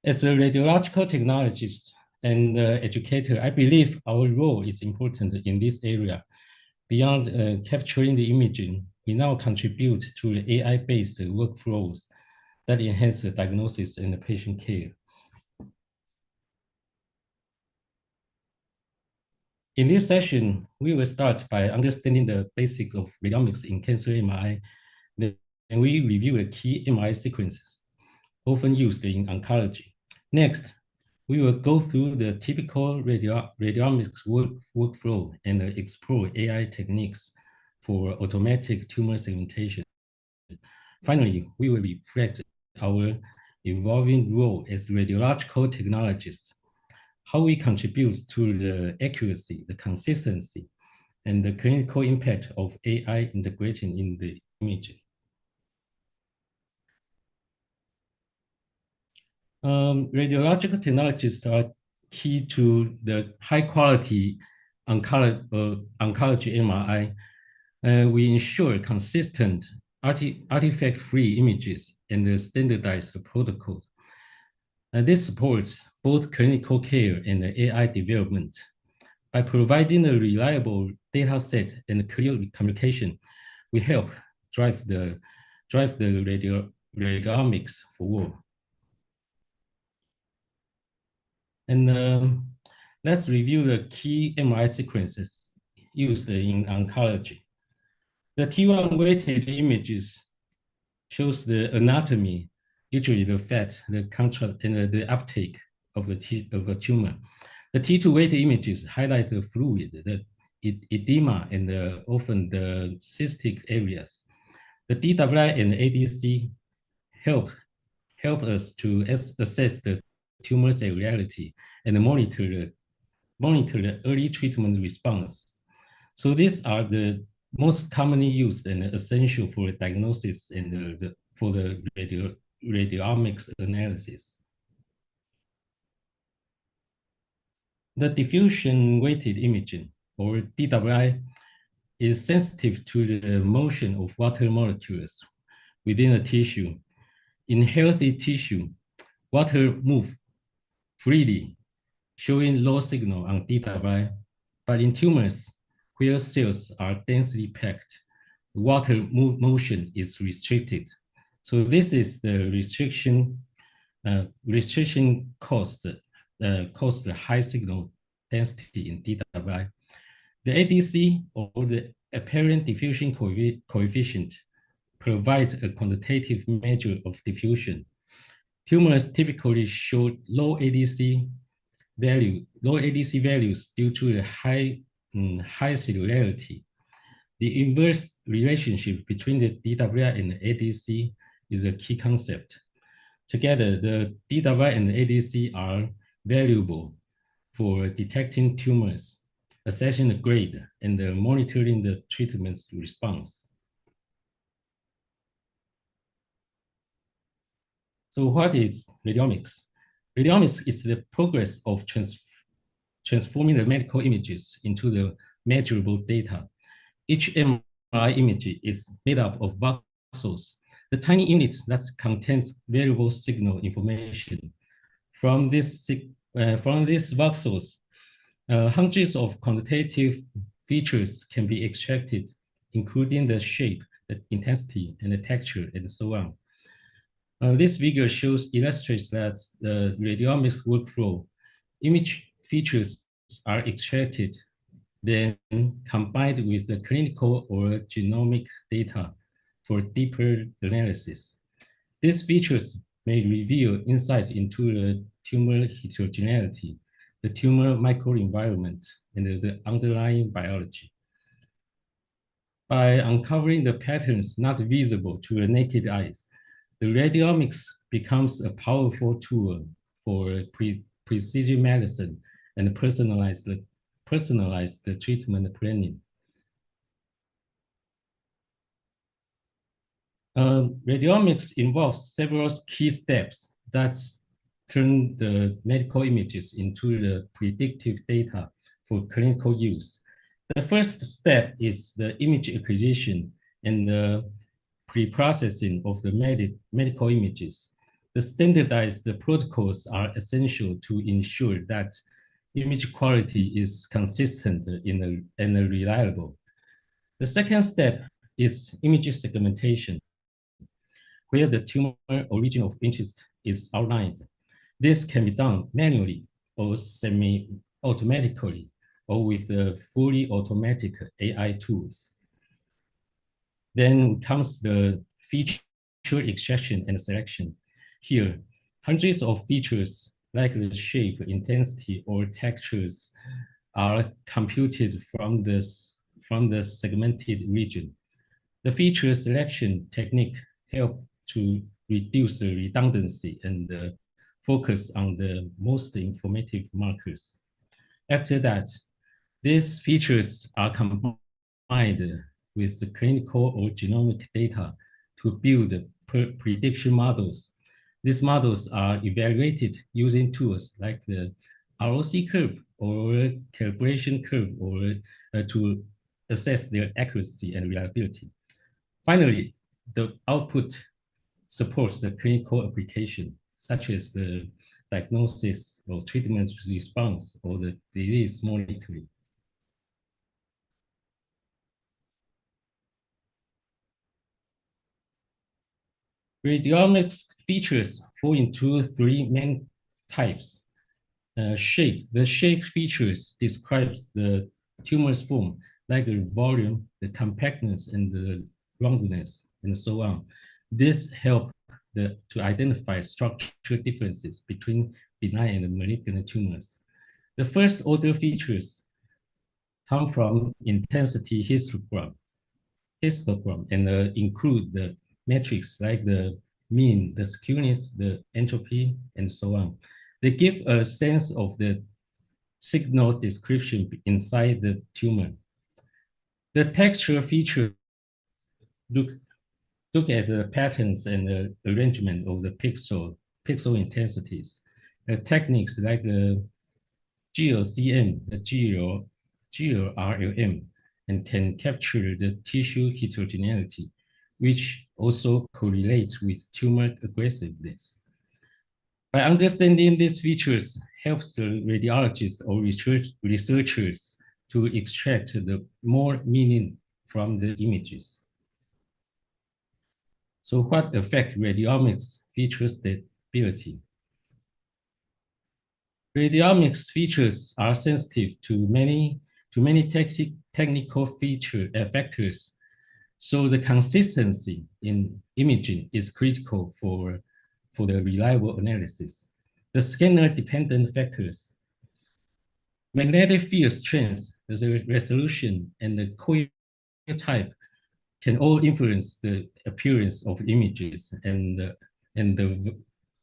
As a radiological technologist and educator, I believe our role is important in this area. Beyond capturing the imaging, we now contribute to the AI-based workflows that enhance the diagnosis and the patient care. In this session, we will start by understanding the basics of radiomics in cancer MRI. Then we review the key MRI sequences often used in oncology. Next, we will go through the typical radiomics workflow and explore AI techniques for automatic tumor segmentation. Finally, we will reflect our evolving role as radiological technologists, how we contribute to the accuracy, the consistency, and the clinical impact of AI integration in the imaging. Radiological technologies are key to the high quality oncology MRI. We ensure consistent artifact-free images and the standardized protocols. This supports both clinical care and AI development. By providing a reliable data set and clear communication, we help drive the radiomics forward. And let's review the key MRI sequences used in oncology. The T1 weighted images shows the anatomy, usually the fat, the contrast, and the uptake of the tumor. The T2 weighted images highlight the fluid, the edema, and often the cystic areas. The DWI and ADC help us to assess the tumor cellularity and monitor the early treatment response. So these are the most commonly used and essential for diagnosis and for the radiomics analysis. The diffusion weighted imaging, or DWI, is sensitive to the motion of water molecules within a tissue. In healthy tissue, water moves freely, showing low signal on DWI, but in tumors, where cells are densely packed, water motion is restricted. So this is the restriction caused the high signal density in DWI. The ADC, or the apparent diffusion coefficient, provides a quantitative measure of diffusion. Tumors typically show low ADC values due to the high cellularity. The inverse relationship between the DWI and the ADC is a key concept. Together, the DWI and the ADC are valuable for detecting tumors, assessing the grade, and monitoring the treatment's response. So what is radiomics? Radiomics is the progress of transforming the medical images into the measurable data. Each MRI image is made up of voxels, the tiny units that contains variable signal information. From these voxels, hundreds of quantitative features can be extracted, including the shape, the intensity, and the texture, and so on. This figure illustrates that the radiomics workflow. Image features are extracted, then combined with the clinical or genomic data for deeper analysis. These features may reveal insights into the tumor heterogeneity, the tumor microenvironment, and the underlying biology. By uncovering the patterns not visible to the naked eyes, the radiomics becomes a powerful tool for precision medicine and personalized treatment planning. Radiomics involves several key steps that turn the medical images into the predictive data for clinical use. The first step is the image acquisition and the pre-processing of the medical images. The standardized protocols are essential to ensure that image quality is consistent and reliable. The second step is image segmentation, where the tumor origin of interest is outlined. This can be done manually or semi-automatically, or with fully automatic AI tools. Then comes the feature extraction and selection. Here, hundreds of features like the shape, intensity, or textures are computed from the segmented region. The feature selection technique helps to reduce the redundancy and focus on the most informative markers. After that, these features are combined with the clinical or genomic data to build prediction models. These models are evaluated using tools like the ROC curve or calibration curve or to assess their accuracy and reliability. Finally, the output supports the clinical application, such as the diagnosis or treatment response or the disease monitoring. Radiomics features fall into three main types. Shape. The shape features describes the tumor's form, like the volume, the compactness, and the roundness, and so on. This helps to identify structural differences between benign and malignant tumors. The first order features come from intensity histogram and include the metrics like the mean, the skewness, the entropy, and so on. They give a sense of the signal description inside the tumor. The texture feature look at the patterns and the arrangement of the pixel intensities. Techniques like the GLCM, the GLRLM, and can capture the tissue heterogeneity, which also correlates with tumor aggressiveness. By understanding these features helps the radiologists or researchers to extract the more meaning from the images. So what affects radiomics feature stability? Radiomics features are sensitive to many technical factors. So the consistency in imaging is critical for the reliable analysis. The scanner-dependent factors, magnetic field strength, the resolution, and the coil type can all influence the appearance of images and the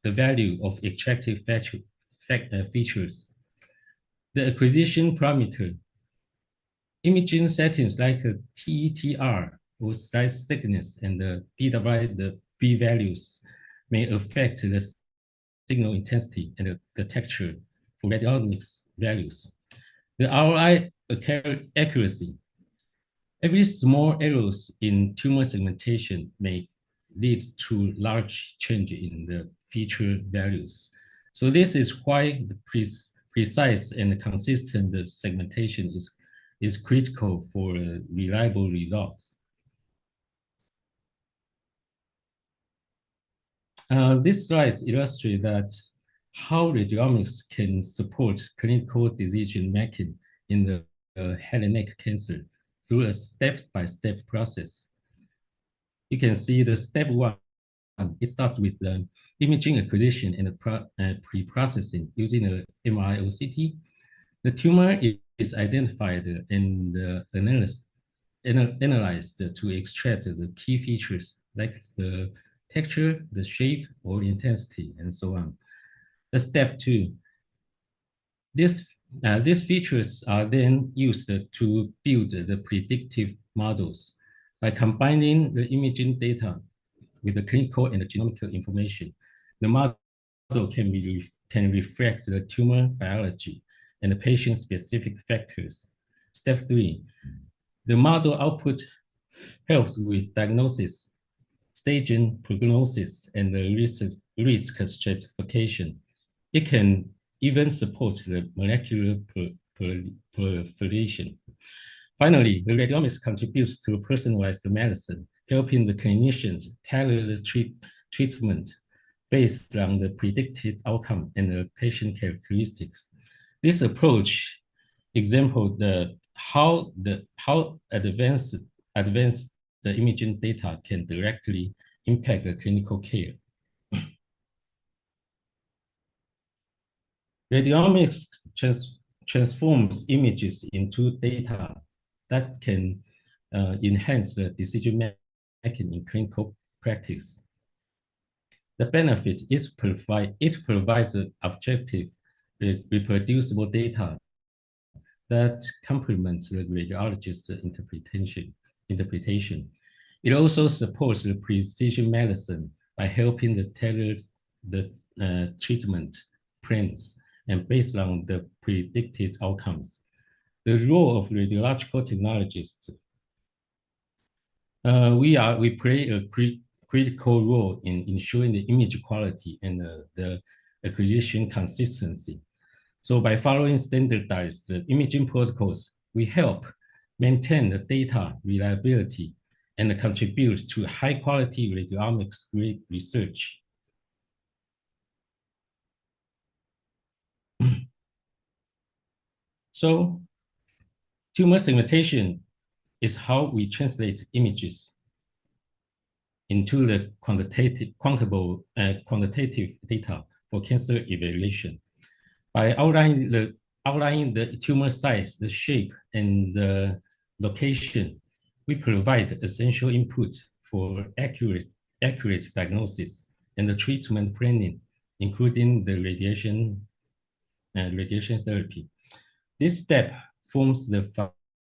value of extractive features. The acquisition parameter, imaging settings like TETR or size thickness and the DW, the B values may affect the signal intensity and the texture for radiomics values. The ROI accuracy. Every small errors in tumor segmentation may lead to large change in the feature values. So this is why the precise and consistent segmentation is critical for reliable results. This slide illustrates that how radiomics can support clinical decision making in the head and neck cancer through a step-by-step process. You can see the step one. It starts with the imaging acquisition and pre-processing using the MRI OCT. The tumor is identified and analyzed to extract the key features like the texture, the shape, or intensity, and so on. The step two. These features are then used to build the predictive models by combining the imaging data with the clinical and the genomic information. The model can reflect the tumor biology and the patient-specific factors. Step three, the model output helps with diagnosis, staging, prognosis, and the risk stratification. It can even support the molecular proliferation. Finally, the radiomics contributes to personalized medicine, helping the clinicians tailor the treatment based on the predicted outcome and the patient characteristics. This approach example how advanced the imaging data can directly impact the clinical care. Radiomics transforms images into data that can enhance the decision making in clinical practice. The benefit is it provides objective, reproducible data that complements the radiologist's interpretation. It also supports the precision medicine by helping the tailor the treatment plans and based on the predicted outcomes. The role of radiological technologists. We play a critical role in ensuring the image quality and the acquisition consistency. So by following standardized imaging protocols, we help maintain the data reliability and contribute to high quality radiomics research. So tumor segmentation is how we translate images into the quantitative data for cancer evaluation. By outlining the tumor size, the shape, and the location, we provide essential input for accurate diagnosis and the treatment planning, including the radiation therapy. This step forms the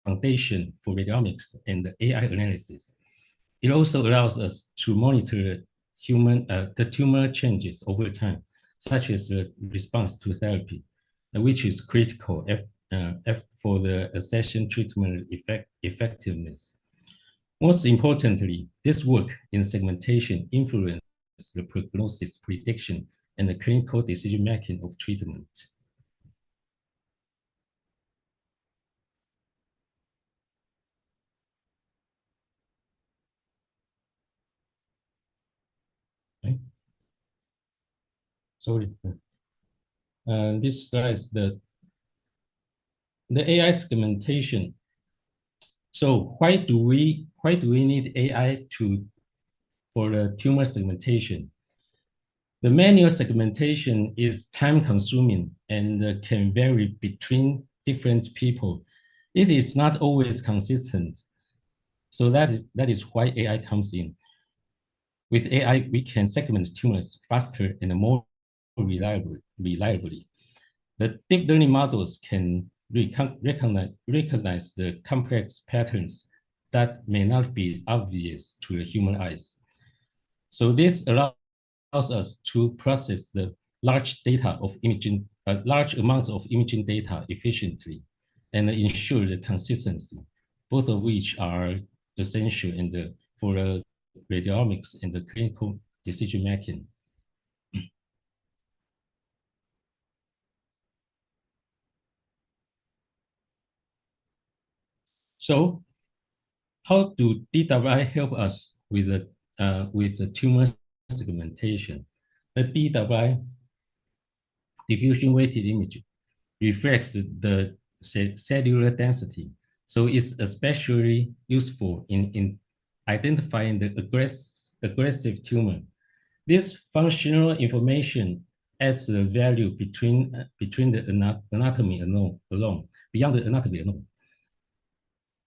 foundation for radiomics and the AI analysis. It also allows us to monitor the tumor changes over time, such as the response to therapy, which is critical for the assessing treatment effectiveness. Most importantly, this work in segmentation influences the prognosis prediction and the clinical decision-making of treatment. Okay. Sorry. This slide is the AI segmentation. So why do we need AI for the tumor segmentation? The manual segmentation is time-consuming and can vary between different people. It is not always consistent. So that is why AI comes in. With AI, we can segment tumors faster and more reliably. The deep learning models can recognize the complex patterns that may not be obvious to the human eyes. So this allows us to process the large amounts of imaging data efficiently and ensure the consistency, both of which are essential for radiomics and the clinical decision making. So, how do DWI help us with the tumor segmentation? The DWI diffusion weighted image reflects the cellular density, so it's especially useful in identifying the aggressive tumor. This functional information adds the value between the anatomy alone, beyond the anatomy alone.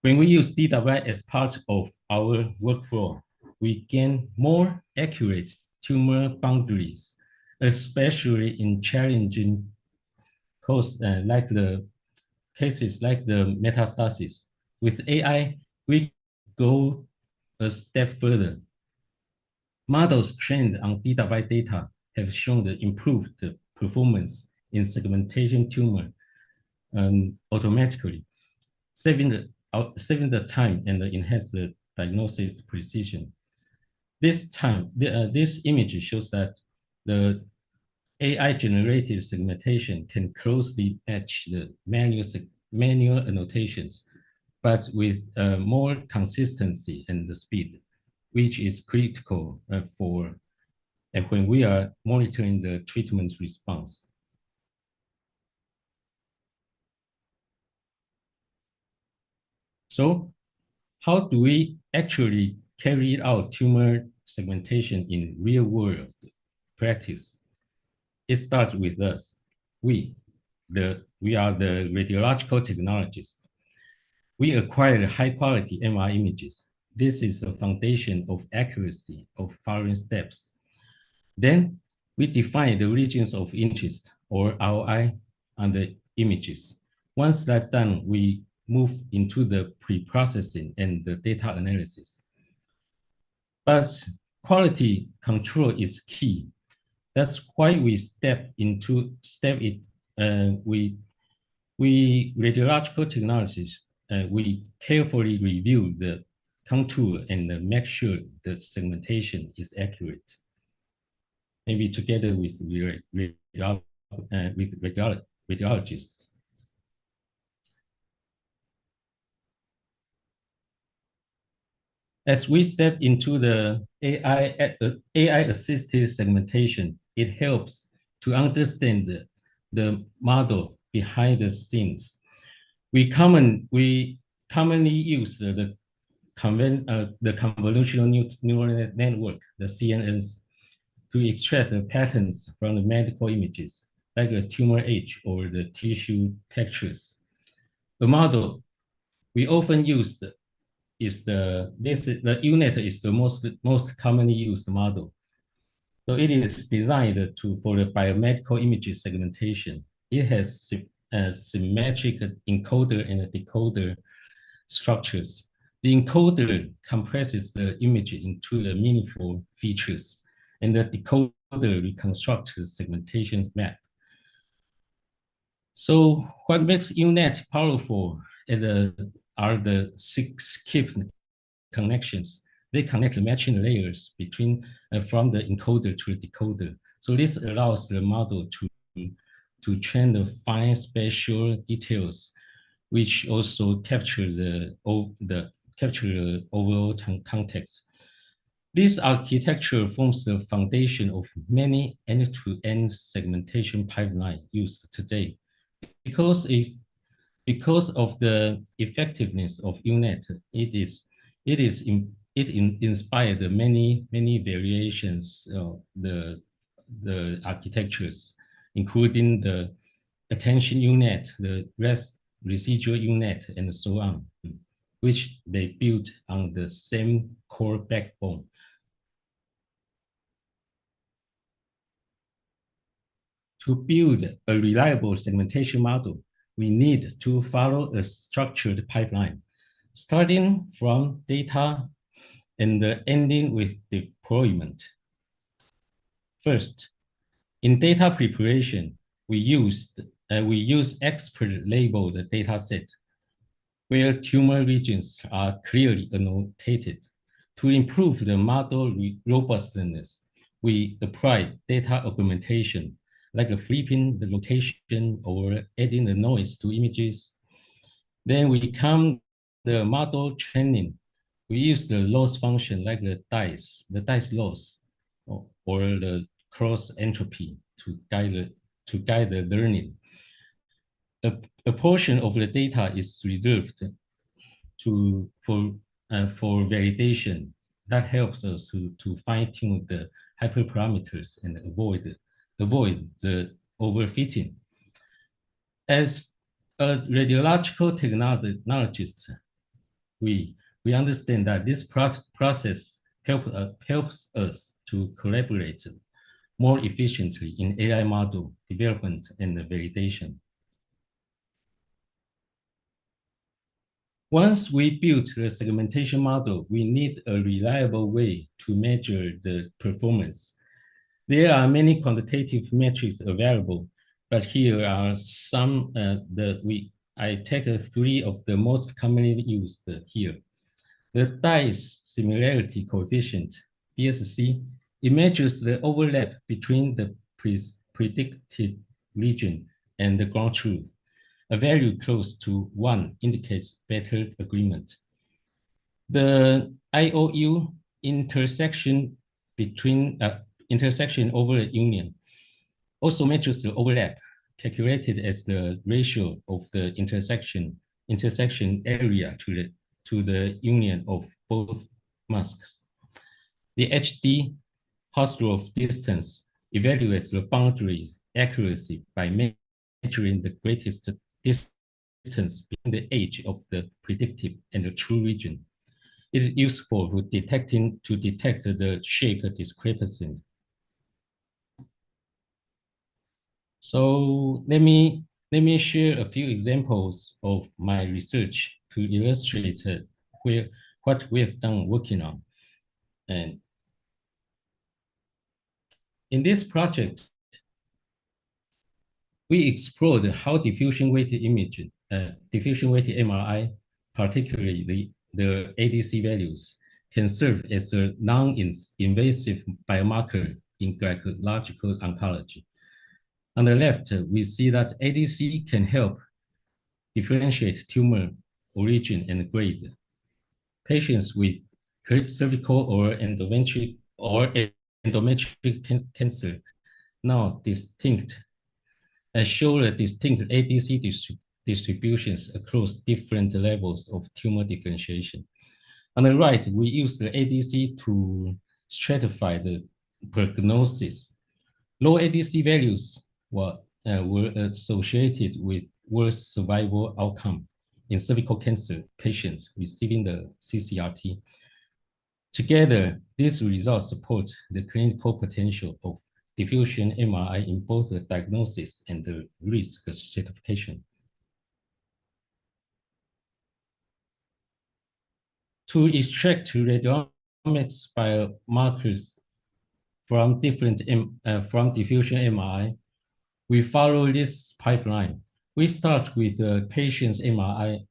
When we use DWI as part of our workflow, we gain more accurate tumor boundaries, especially in challenging cases like the metastasis. With AI, we go a step further. Models trained on DWI data have shown the improved performance in segmentation tumor automatically, saving the time and enhance the diagnosis precision. This image shows that the AI-generated segmentation can closely match the manual annotations, but with more consistency and the speed, which is critical when we are monitoring the treatment response. So, how do we actually carry out tumor segmentation in real-world practice? It starts with us. We are the radiological technologists. We acquire high-quality MR images. This is the foundation of accuracy of following steps. Then we define the regions of interest, or ROI, on the images. Once that's done, we move into the pre-processing and the data analysis. But quality control is key. That's why we radiological technologists, we carefully review the contour and make sure the segmentation is accurate. Maybe together with radiologists. As we step into the AI-assisted segmentation, it helps to understand the model behind the scenes. We commonly use the convolutional neural network, the CNNs, to extract the patterns from the medical images, like the tumor age or the tissue textures. The model we often use the UNet is the most commonly used model. So it is designed for the biomedical image segmentation. It has symmetric encoder and decoder structures. The encoder compresses the image into the meaningful features, and the decoder reconstructs the segmentation map. So what makes UNet powerful are the 6 skip connections. They connect the matching layers from the encoder to the decoder. So this allows the model to train the fine spatial details, which also capture the overall context. This architecture forms the foundation of many end-to-end segmentation pipelines used today. Because of the effectiveness of UNet, it inspired many variations of the architectures, including the attention UNet, the residual UNet, and so on, which they built on the same core backbone. To build a reliable segmentation model, we need to follow a structured pipeline, starting from data and ending with deployment. First, in data preparation, we use expert-labeled data set where tumor regions are clearly annotated. To improve the model robustness, we apply data augmentation, like flipping the rotation or adding the noise to images. Then we come the model training. We use the loss function like the dice loss, or the cross entropy to guide the learning. A portion of the data is reserved for validation. That helps us to fine-tune the hyperparameters and avoid the overfitting. As a radiological technologist, we understand that this process helps us to collaborate more efficiently in AI model development and validation. Once we build the segmentation model, we need a reliable way to measure the performance. There are many quantitative metrics available, but here are some I take 3 of the most commonly used here. The dice similarity coefficient, DSC, it measures the overlap between the predicted region and the ground truth. A value close to 1 indicates better agreement. The IOU intersection over the union also measures the overlap, calculated as the ratio of the intersection area to the union of both masks. The HD Hausdorff distance evaluates the boundary accuracy by measuring the greatest distance between the edge of the predictive and the true region. It is useful for detect the shape discrepancies. So let me share a few examples of my research to illustrate what we have done working on. And in this project, we explored how diffusion-weighted imaging, diffusion-weighted MRI, particularly the ADC values, can serve as a non-invasive biomarker in gynecological oncology. On the left, we see that ADC can help differentiate tumor origin and grade. Patients with cervical or endometrial cancer now show a distinct ADC distributions across different levels of tumor differentiation. On the right, we use the ADC to stratify the prognosis. Low ADC values were associated with worse survival outcome in cervical cancer patients receiving the CCRT. Together, these results support the clinical potential of diffusion MRI in both the diagnosis and the risk stratification. To extract radiomics biomarkers from diffusion MRI, we follow this pipeline. We start with the patient's MRI,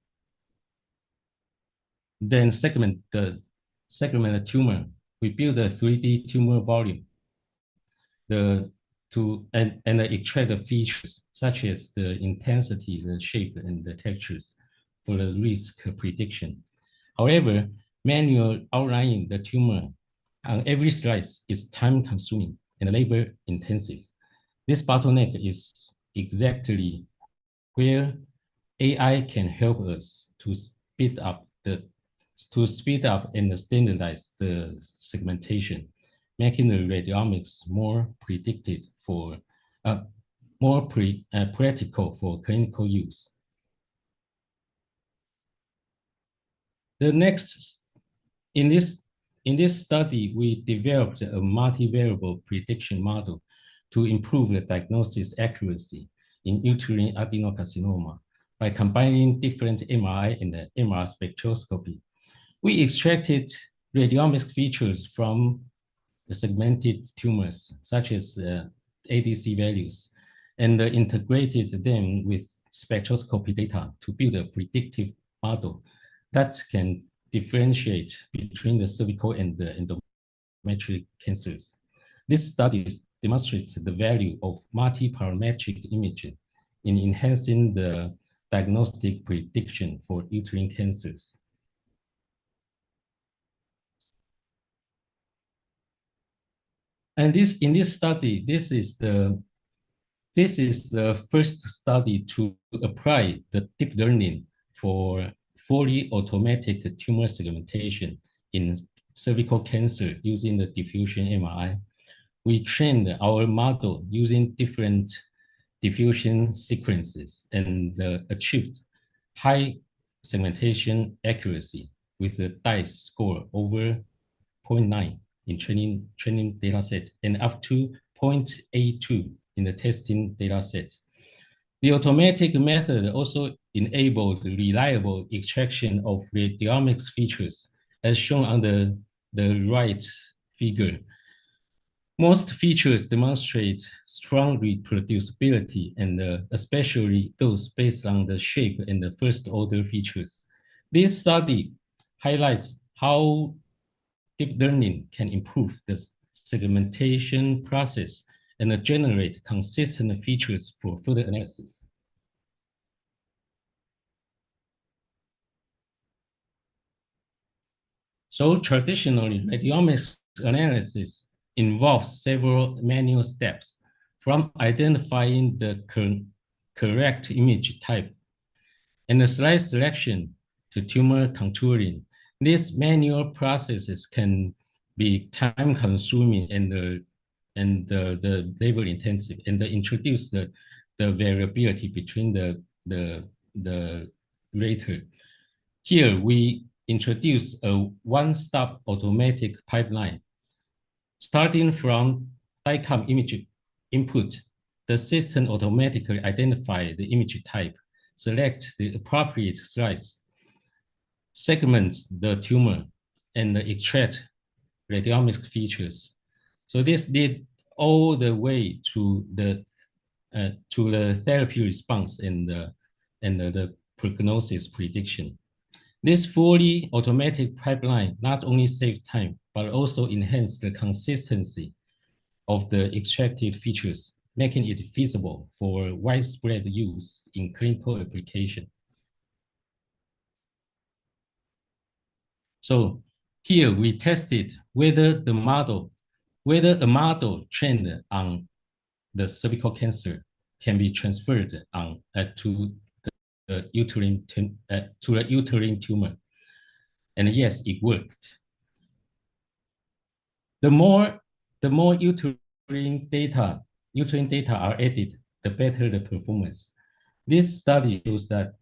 then segment the tumor. We build a 3D tumor volume and extract the features such as the intensity, the shape, and the textures for the risk prediction. However, manual outlining the tumor on every slice is time-consuming and labor-intensive. This bottleneck is exactly where AI can help us to speed up and standardize the segmentation, making the radiomics more practical for clinical use. In this study, we developed a multivariable prediction model to improve the diagnosis accuracy in uterine adenocarcinoma by combining different MRI and the MR spectroscopy. We extracted radiomic features from segmented tumors, such as ADC values, and integrated them with spectroscopy data to build a predictive model that can differentiate between the cervical and the endometrial cancers. This study demonstrates the value of multi-parametric imaging in enhancing the diagnostic prediction for uterine cancers. And in this study, this is the first study to apply the deep learning for fully automatic tumor segmentation in cervical cancer using the diffusion MRI. We trained our model using different diffusion sequences and achieved high segmentation accuracy with a DICE score over 0.9 in training data set and up to 0.82 in the testing data set. The automatic method also enabled reliable extraction of radiomics features, as shown on the right figure. Most features demonstrate strong reproducibility, and especially those based on the shape and the first-order features. This study highlights how deep learning can improve the segmentation process and generate consistent features for further analysis. So traditionally, radiomics analysis involves several manual steps, from identifying the correct image type and the slide selection to tumor contouring. These manual processes can be time-consuming and the labor-intensive, and introduce the variability between the rater. Here, we introduce a one-stop automatic pipeline. Starting from DICOM image input, the system automatically identifies the image type, select the appropriate slice, segments the tumor, and extract radiomics features. So this did all the way to the therapy response and the prognosis prediction. This fully automatic pipeline not only saves time, but also enhances the consistency of the extracted features, making it feasible for widespread use in clinical application. So here we tested whether a model trained on the cervical cancer can be transferred to the uterine tumor. And yes, it worked. The more uterine data are added, the better the performance. This study shows that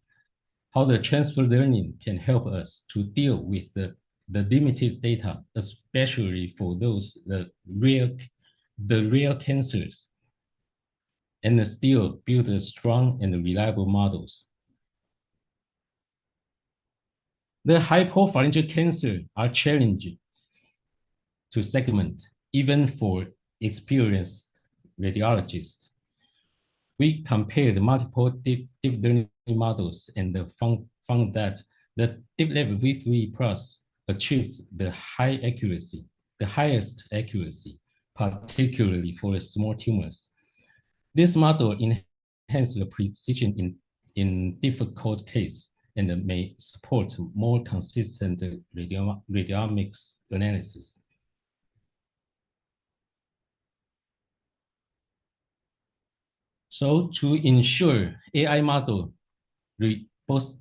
how the transfer learning can help us to deal with the limited data, especially for the rare cancers, and still build strong and reliable models. The hypopharyngeal cancer are challenging to segment, even for experienced radiologists. We compared multiple deep learning models and found that the deep level V3 Plus achieved the highest accuracy, particularly for small tumors. This model enhanced the precision in difficult cases and may support more consistent radiomics analysis. So to ensure AI model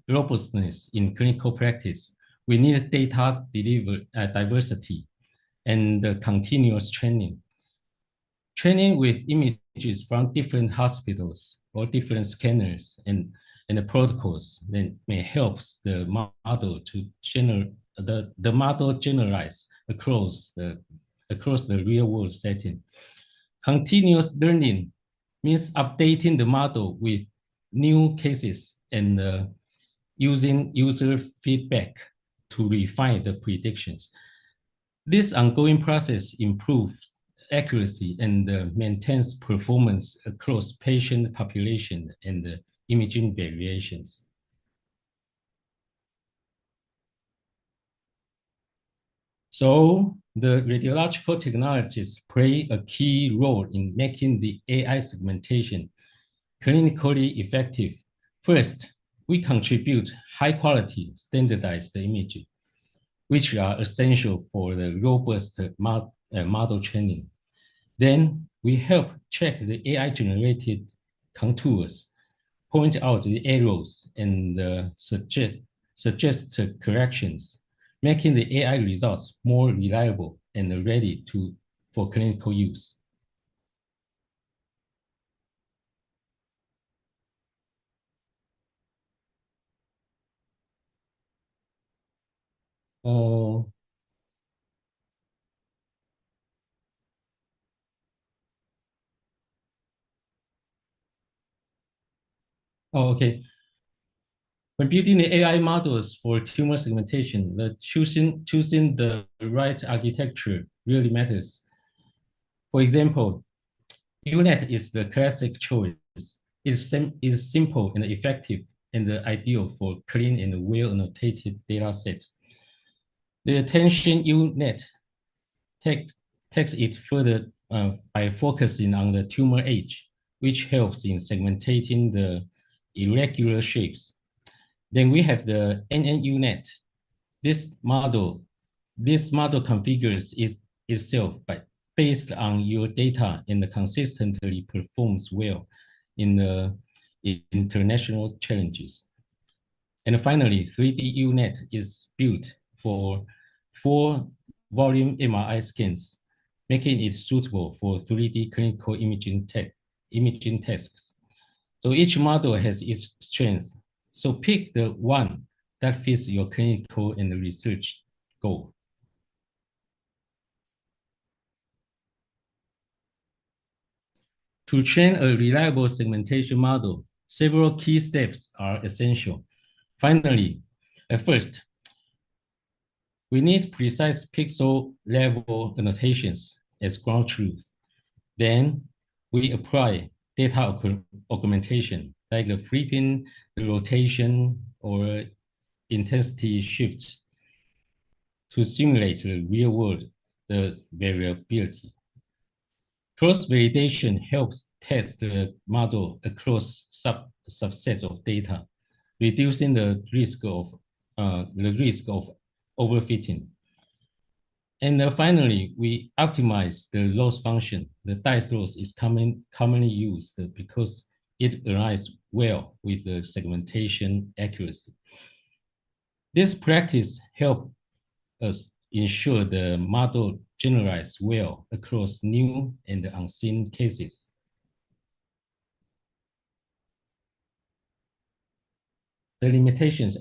robustness in clinical practice, we need data diversity and continuous training. Training with images from different hospitals or different scanners and the protocols then may help the model to generalize across the real world setting. Continuous learning means updating the model with new cases and using user feedback to refine the predictions. This ongoing process improves accuracy and maintains performance across patient population and imaging variations. So the radiological technologies play a key role in making the AI segmentation clinically effective. First, we contribute high-quality standardized imaging, which are essential for the robust model training. Then we help check the AI-generated contours, point out the errors, and suggest corrections, making the AI results more reliable and ready for clinical use. Oh, okay. When building the AI models for tumor segmentation, choosing the right architecture really matters. For example, UNet is the classic choice. It's simple and effective and ideal for clean and well-annotated data sets. The attention UNet takes it further by focusing on the tumor age, which helps in segmenting the irregular shapes. Then we have the NNUNet. This model configures itself based on your data and consistently performs well in the international challenges. And finally, 3D UNet is built for 4 volume MRI scans, making it suitable for 3D clinical imaging tasks. So each model has its strengths. So pick the one that fits your clinical and research goal. To train a reliable segmentation model, several key steps are essential. Finally, at first, we need precise pixel level annotations as ground truth. Then we apply data augmentation, like the flipping, the rotation, or intensity shifts to simulate the real world, the variability. Cross-validation helps test the model across subsets of data, reducing the risk of overfitting. And finally, we optimize the loss function. The dice loss is commonly used because it aligns well with the segmentation accuracy. This practice helps us ensure the model generalizes well across new and unseen cases. The limitations.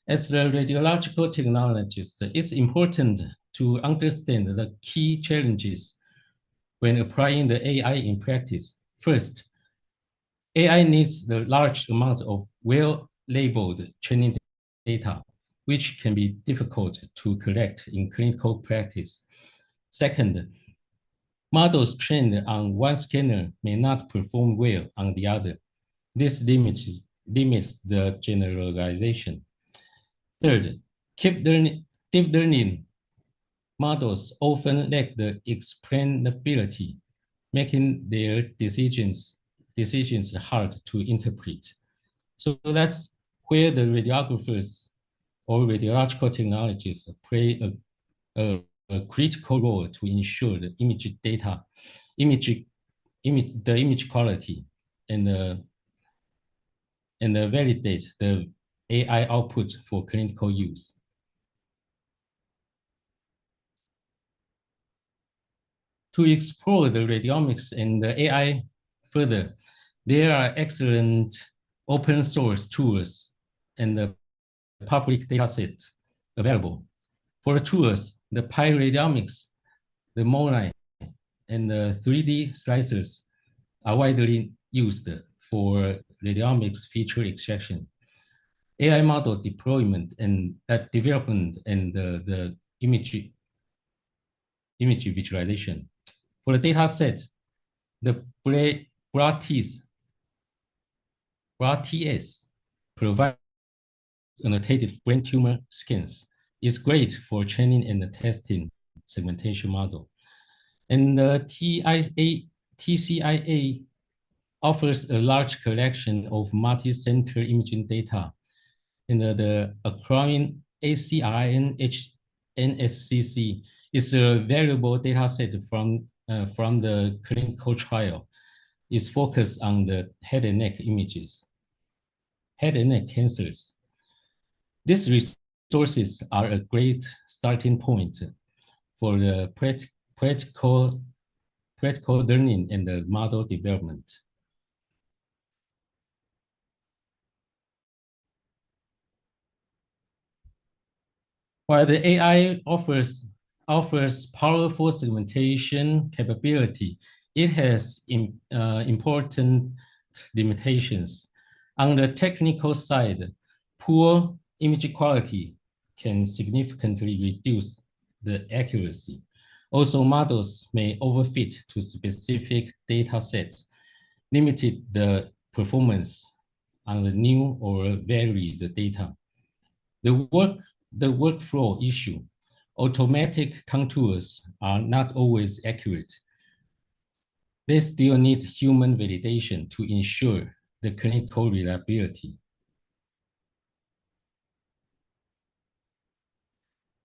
As the radiological technologist, it's important to understand the key challenges when applying the AI in practice. First, AI needs the large amounts of well-labeled training data, which can be difficult to collect in clinical practice. Second, models trained on one scanner may not perform well on the other. This limits the generalization. Third, deep learning models often lack the explainability, making their decisions hard to interpret. So that's where the radiographers or radiological technologists play a critical role to ensure the image quality and validate the AI output for clinical use. To explore the radiomics and the AI further, there are excellent open source tools and the public dataset available. For the tools, the PyRadiomics, the MONAI, and the 3D slicers are widely used for radiomics feature extraction, AI model deployment and development, and the image image visualization. For the data set, the BRATS provide annotated brain tumor scans. It's great for training and testing segmentation model. And the TCIA offers a large collection of multi-center imaging data. And the acronym ACRN-NSCC is a valuable data set from the clinical trial. It's focused on the head and neck images, head and neck cancers. These resources are a great starting point for the practical learning and the model development. While the AI offers powerful segmentation capability, it has important limitations. On the technical side, poor image quality can significantly reduce the accuracy. Also, models may overfit to specific data sets, limiting the performance on the new or varied data. The workflow issue. Automatic contours are not always accurate. They still need human validation to ensure the clinical reliability.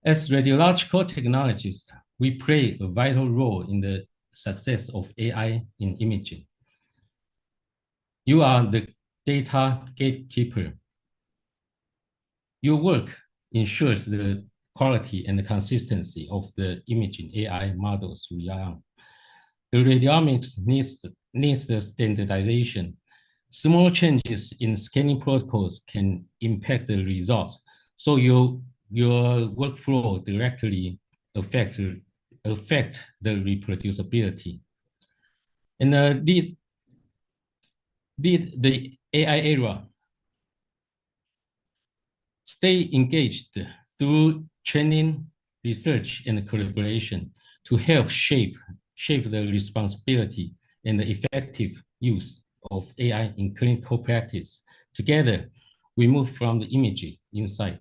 As radiological technologists, we play a vital role in the success of AI in imaging. You are the data gatekeeper. Your work ensures the quality and the consistency of the imaging AI models we rely on. The radiomics needs the standardization. Small changes in scanning protocols can impact the results, so your workflow directly affect the reproducibility. And lead the AI era. Stay engaged through training, research, and collaboration to help shape the responsibility and the effective use of AI in clinical practice. Together, we move from the image insight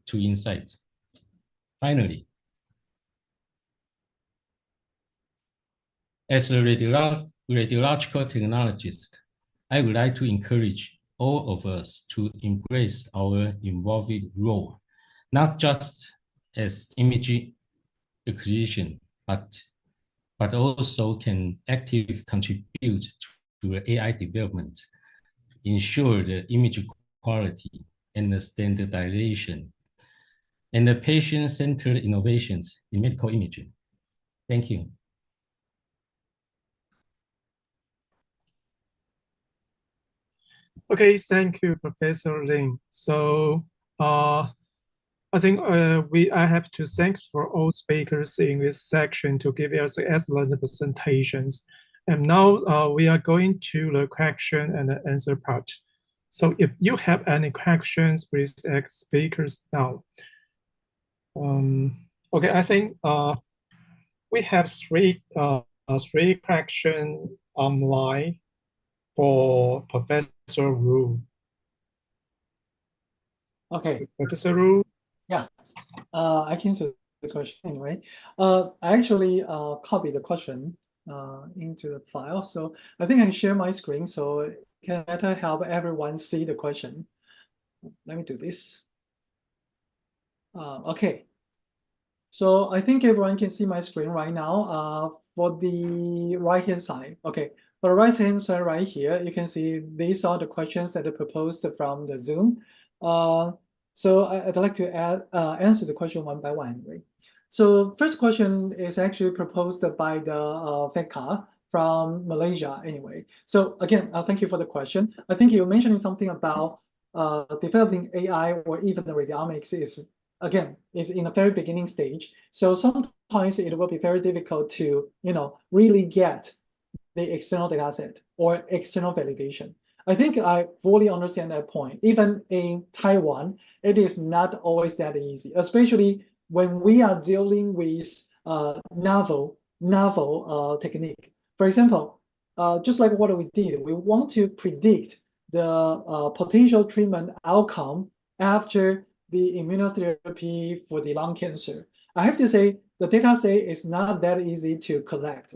to insight. Finally, as a radiological technologist, I would like to encourage all of us to embrace our involved role, not just as image acquisition, but also can actively contribute to AI development, ensure the image quality and the standardization, and the patient-centered innovations in medical imaging. Thank you. Okay, thank you, Professor Lin. So I think I have to thank for all speakers in this section to give us excellent presentations. And now we are going to the question and answer part. So if you have any questions, please ask speakers now. Okay, I think we have three questions online for Professor Wu. Okay. Professor Wu. Yeah, I can answer the question anyway. I actually copied the question into the file, so I think I can share my screen so it can better help everyone see the question. Let me do this. Okay. So I think everyone can see my screen right now. For the right-hand side, okay. For the right-hand side right here, you can see these are the questions that are proposed from the Zoom. So I'd like to answer the question one by one anyway. So first question is actually proposed by the Feka from Malaysia anyway. So again, thank you for the question. I think you mentioned something about developing AI or even the radiomics is, again, it's in a very beginning stage. So sometimes it will be very difficult to, really get the external data set or external validation. I think I fully understand that point. Even in Taiwan, it is not always that easy, especially when we are dealing with novel technique. For example, just like what we did, we want to predict the potential treatment outcome after the immunotherapy for the lung cancer. I have to say the data set is not that easy to collect.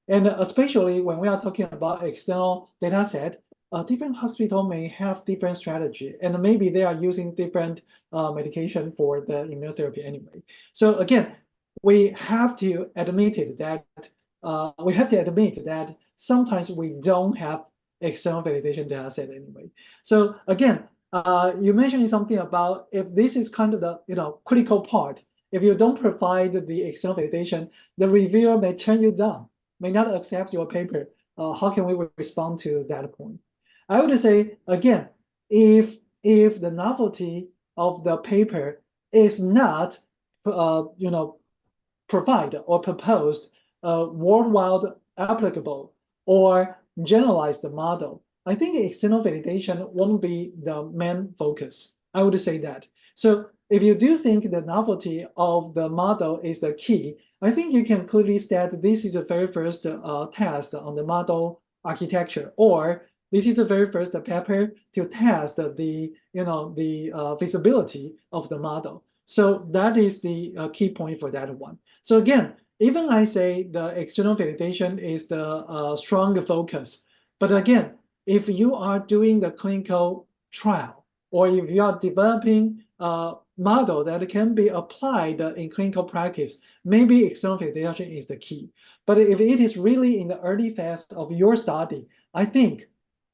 And especially when we are talking about external data set, different hospital may have different strategy, and maybe they are using different medication for the immunotherapy anyway. So again, we have to admit that sometimes we don't have external validation data set anyway. So again, you mentioned something about if this is kind of the critical part. If you don't provide the external validation, the reviewer may turn you down, may not accept your paper. How can we respond to that point? I would say again, if the novelty of the paper is not provide or proposed a worldwide applicable or generalized model, I think external validation won't be the main focus. I would say that. So if you do think the novelty of the model is the key, I think you can clearly state this is the very first test on the model architecture, or this is the very first paper to test the feasibility of the model. So that is the key point for that one. So again, even I say the external validation is the strong focus, but again, if you are doing the clinical trial, or if you are developing a model that can be applied in clinical practice, maybe external validation is the key. But if it is really in the early phase of your study, I think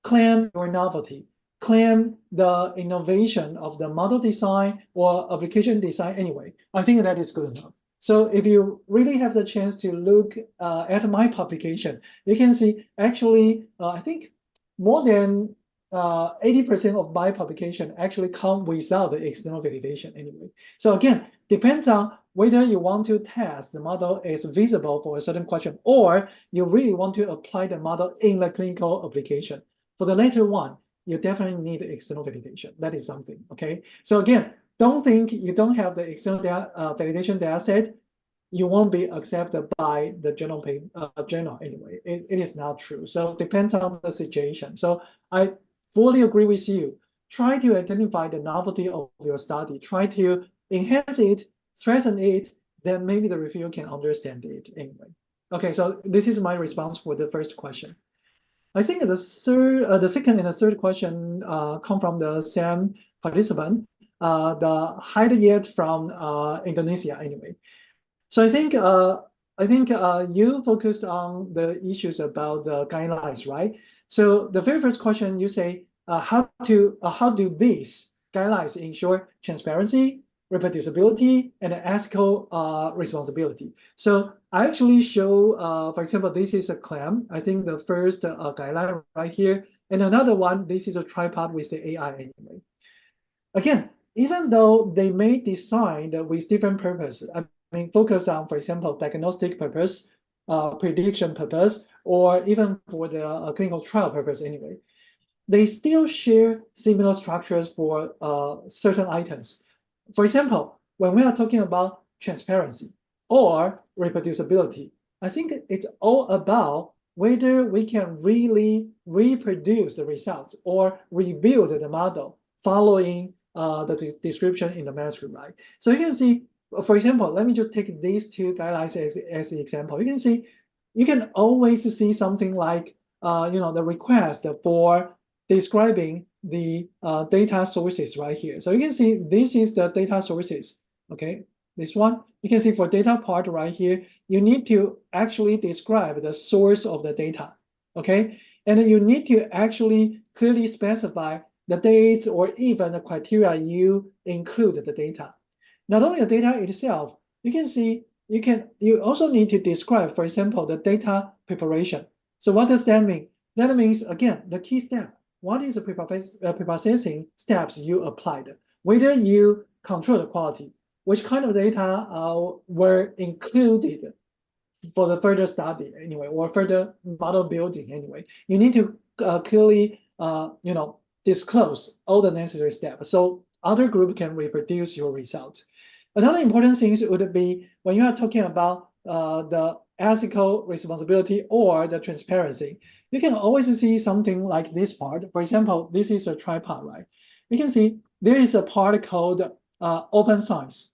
claim your novelty, claim the innovation of the model design or application design anyway. I think that is good enough. So if you really have the chance to look at my publication, you can see actually, I think more than 80% of my publication actually come without the external validation anyway. So again, depends on whether you want to test the model is visible for a certain question, or you really want to apply the model in the clinical application. For the later one, you definitely need external validation. That is something, okay? So again, don't think you don't have the external validation data set, you won't be accepted by the journal anyway. It is not true. So it depends on the situation. So I fully agree with you. Try to identify the novelty of your study. Try to enhance it, strengthen it, then maybe the reviewer can understand it anyway. Okay, so this is my response for the first question. I think the second and the third question come from the same participant, the Hidayat from Indonesia anyway. So I think you focused on the issues about the guidelines, right? So the very first question you say, how do these guidelines ensure transparency, reproducibility, and ethical responsibility? So I actually show, for example, this is a claim. I think the first guideline right here, and another one, this is a tripod with the AI anyway. Again, even though they may design with different purposes, I mean, focus on, for example, diagnostic purpose, prediction purpose, or even for the clinical trial purpose anyway, they still share similar structures for certain items. For example, when we are talking about transparency or reproducibility, I think it's all about whether we can really reproduce the results or rebuild the model following the description in the manuscript, right? So you can see, for example, let me just take these two guidelines as an example. You can see, you can always see something like, the request for describing the data sources right here. So you can see this is the data sources, okay? This one, you can see for data part right here, you need to actually describe the source of the data, okay? And you need to actually clearly specify the dates or even the criteria you include the data. Not only the data itself, you can see, you also need to describe, for example, the data preparation. So what does that mean? That means, again, the key step. What is the preprocessing steps you applied? Whether you control the quality, which kind of data were included for the further study anyway, or further model building anyway. You need to clearly, disclose all the necessary steps so other group can reproduce your results. Another important thing would be when you are talking about the ethical responsibility or the transparency, you can always see something like this part. For example, this is a tripod, right? You can see there is a part called open science.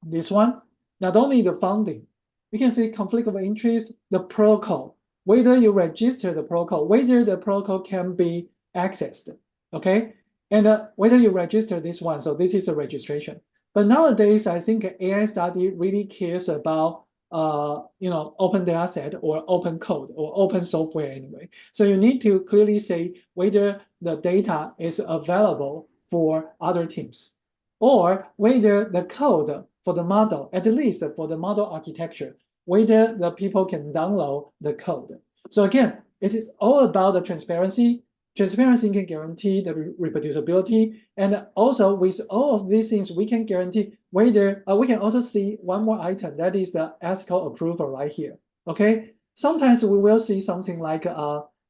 This one, not only the funding, you can see conflict of interest, the protocol, whether you register the protocol, whether the protocol can be accessed, okay? And whether you register this one, so this is a registration. But nowadays, I think AI study really cares about open data set or open code or open software anyway. So you need to clearly say whether the data is available for other teams or whether the code for the model, at least for the model architecture, whether the people can download the code. So again, it is all about the transparency. Transparency can guarantee the reproducibility. And also with all of these things, we can guarantee whether, we can also see one more item, that is the ethical approval right here, okay? Sometimes we will see something like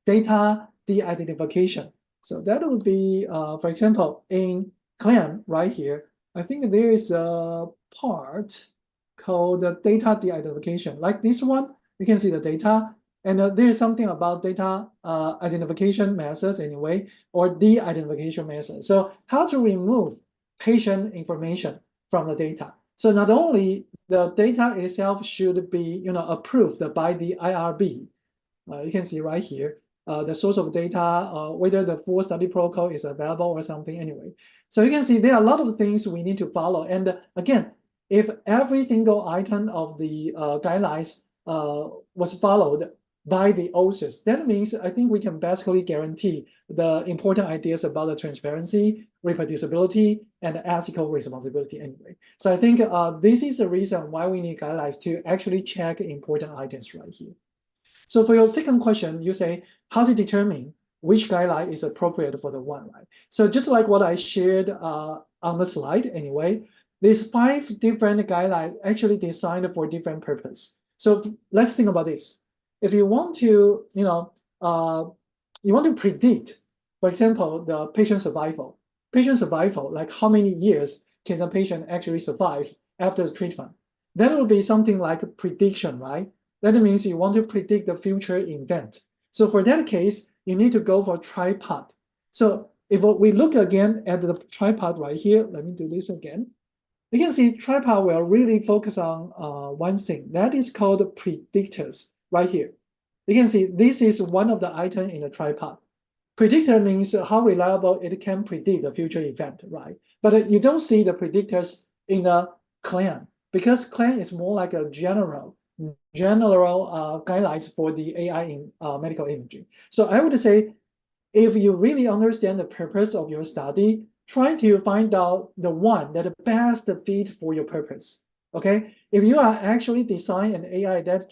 data de-identification. So that would be, for example, in claim right here, I think there is a part called data de-identification. Like this one, you can see the data, and there is something about data identification methods anyway, or de-identification methods. So how to remove patient information from the data. So not only the data itself should be approved by the IRB. You can see right here, the source of data, whether the full study protocol is available or something anyway. So you can see there are a lot of things we need to follow. And again, if every single item of the guidelines was followed by the authors, that means I think we can basically guarantee the important ideas about the transparency, reproducibility, and ethical responsibility anyway. So I think this is the reason why we need guidelines to actually check important items right here. So for your second question, you say how to determine which guideline is appropriate for the one, right? So just like what I shared on the slide anyway, there's 5 different guidelines actually designed for different purpose. So let's think about this. If you want to, you want to predict, for example, the patient survival, like how many years can the patient actually survive after the treatment? That would be something like prediction, right? That means you want to predict the future event. So for that case, you need to go for tripod. So if we look again at the tripod right here, let me do this again. You can see tripod will really focus on one thing that is called predictors right here. You can see this is one of the items in the tripod. Predictor means how reliable it can predict the future event, right? But you don't see the predictors in the claim because claim is more like a general guidelines for the AI in medical imaging. So I would say, if you really understand the purpose of your study, try to find out the one that best fit for your purpose. Okay, if you are actually design an AI that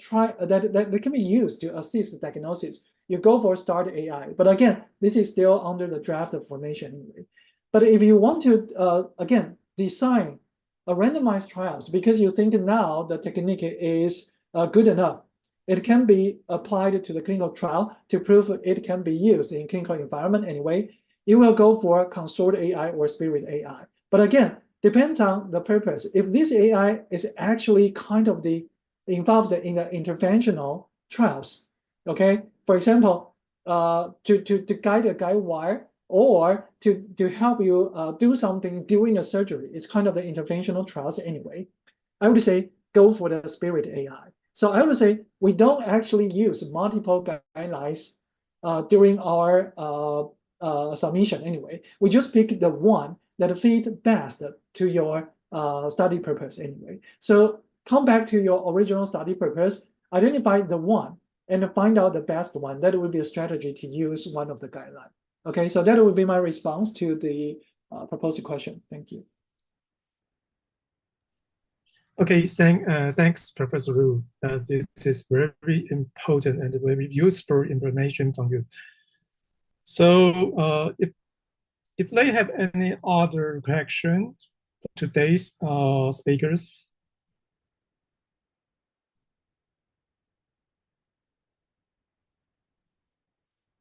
can be used to assist diagnosis, you go for start AI. But again, this is still under the draft formation anyway. But if you want to again design a randomized trials because you think now the technique is good enough, it can be applied to the clinical trial to prove it can be used in clinical environment anyway, you will go for consort AI or spirit AI. But again, depends on the purpose. If this AI is actually kind of involved in the interventional trials, okay? For example, to guide a guide wire or to help you do something during a surgery, it's kind of the interventional trials anyway. I would say go for the spirit AI. So I would say we don't actually use multiple guidelines during our submission anyway. We just pick the one that fits best to your study purpose anyway. So come back to your original study purpose, identify the one, and find out the best one. That would be a strategy to use one of the guidelines. Okay, so that would be my response to the proposed question. Thank you. Okay, thanks, Professor Ru. This is very important and very useful information from you. So if they have any other question for today's speakers.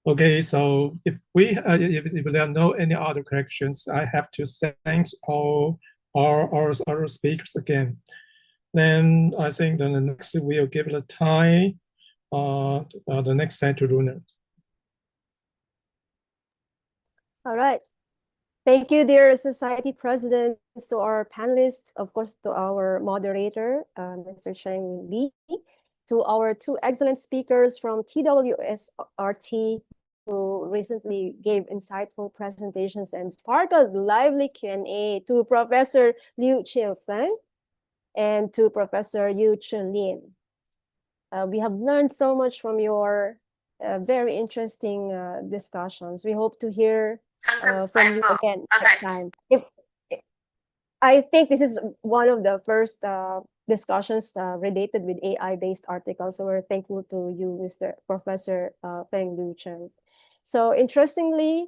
Okay, so if there are no any other questions, I have to thank all our speakers again. Then I think then the next we'll give the time, the next time to Luna. All right. Thank you, dear society presidents, to our panelists, of course, to our moderator, Mr. Cheng Li, to our two excellent speakers from TWSRT, who recently gave insightful presentations and sparkled lively Q&A, to Professor Liu Qiufeng and to Professor Yu Chun Lin. We have learned so much from your very interesting discussions. We hope to hear from you again next time. I think this is one of the first discussions related with AI-based articles. So we're thankful to you, Mr. Professor Feng Liu Chen. So interestingly,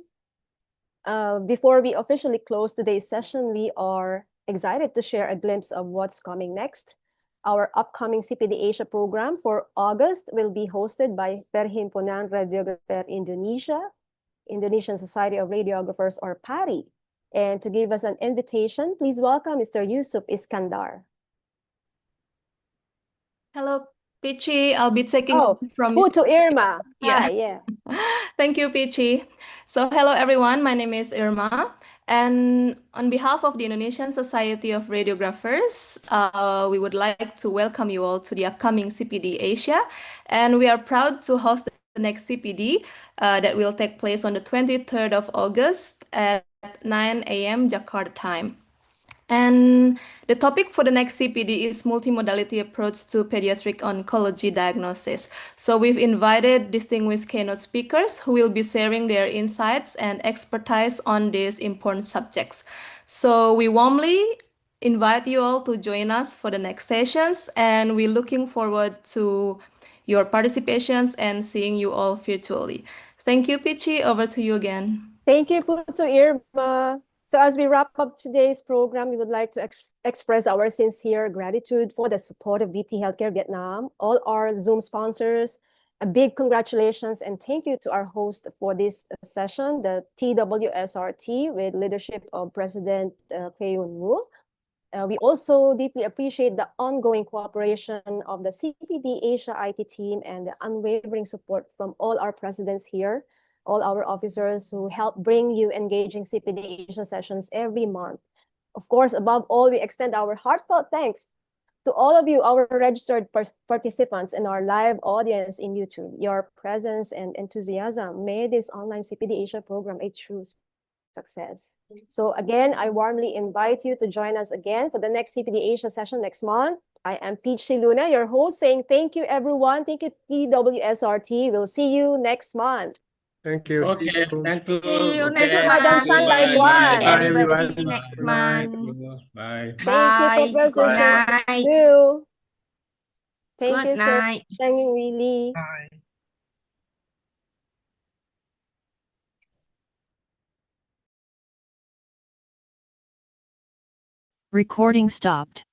before we officially close today's session, we are excited to share a glimpse of what's coming next. Our upcoming CPD Asia program for August will be hosted by Perhimpunan Radiografer Indonesia, Indonesian Society of Radiographers, or PARI. And to give us an invitation, please welcome Mr. Yusuf Iskandar. Hello, Pichi. I'll be taking from Putu Irma. Yeah. Hi, yeah. Thank you, Pichi. So hello, everyone. My name is Irma. And on behalf of the Indonesian Society of Radiographers, we would like to welcome you all to the upcoming CPD Asia. And we are proud to host the next CPD that will take place on the 23rd of August at 9 a.m. Jakarta time. And the topic for the next CPD is multimodality approach to pediatric oncology diagnosis. So we've invited distinguished keynote speakers who will be sharing their insights and expertise on these important subjects. So we warmly invite you all to join us for the next sessions, and we're looking forward to your participations and seeing you all virtually. Thank you, Pichi. Over to you again. Thank you, Putu Irma. So as we wrap up today's program, we would like to express our sincere gratitude for the support of VT Healthcare Vietnam, all our Zoom sponsors. A big congratulations and thank you to our host for this session, the TWSRT, with leadership of President Keyun Woo. We also deeply appreciate the ongoing cooperation of the CPD Asia IT team and the unwavering support from all our presidents here, all our officers who help bring you engaging CPD Asia sessions every month. Of course, above all, we extend our heartfelt thanks to all of you, our registered participants and our live audience in YouTube. Your presence and enthusiasm made this online CPD Asia program a true success. So again, I warmly invite you to join us again for the next CPD Asia session next month. I am Peachy Luna, your host, saying thank you, everyone. Thank you, TWSRT. We'll see you next month. Thank you. Okay, thank you. See you Okay. next Madam month. Chan, Bye. likewise. Bye. Everybody everyone. next Good night. month. Bye. Thank you, Bye. Professor Good night. Liu. Thank Good you, Sir night. Cheng Li. Bye. Recording stopped.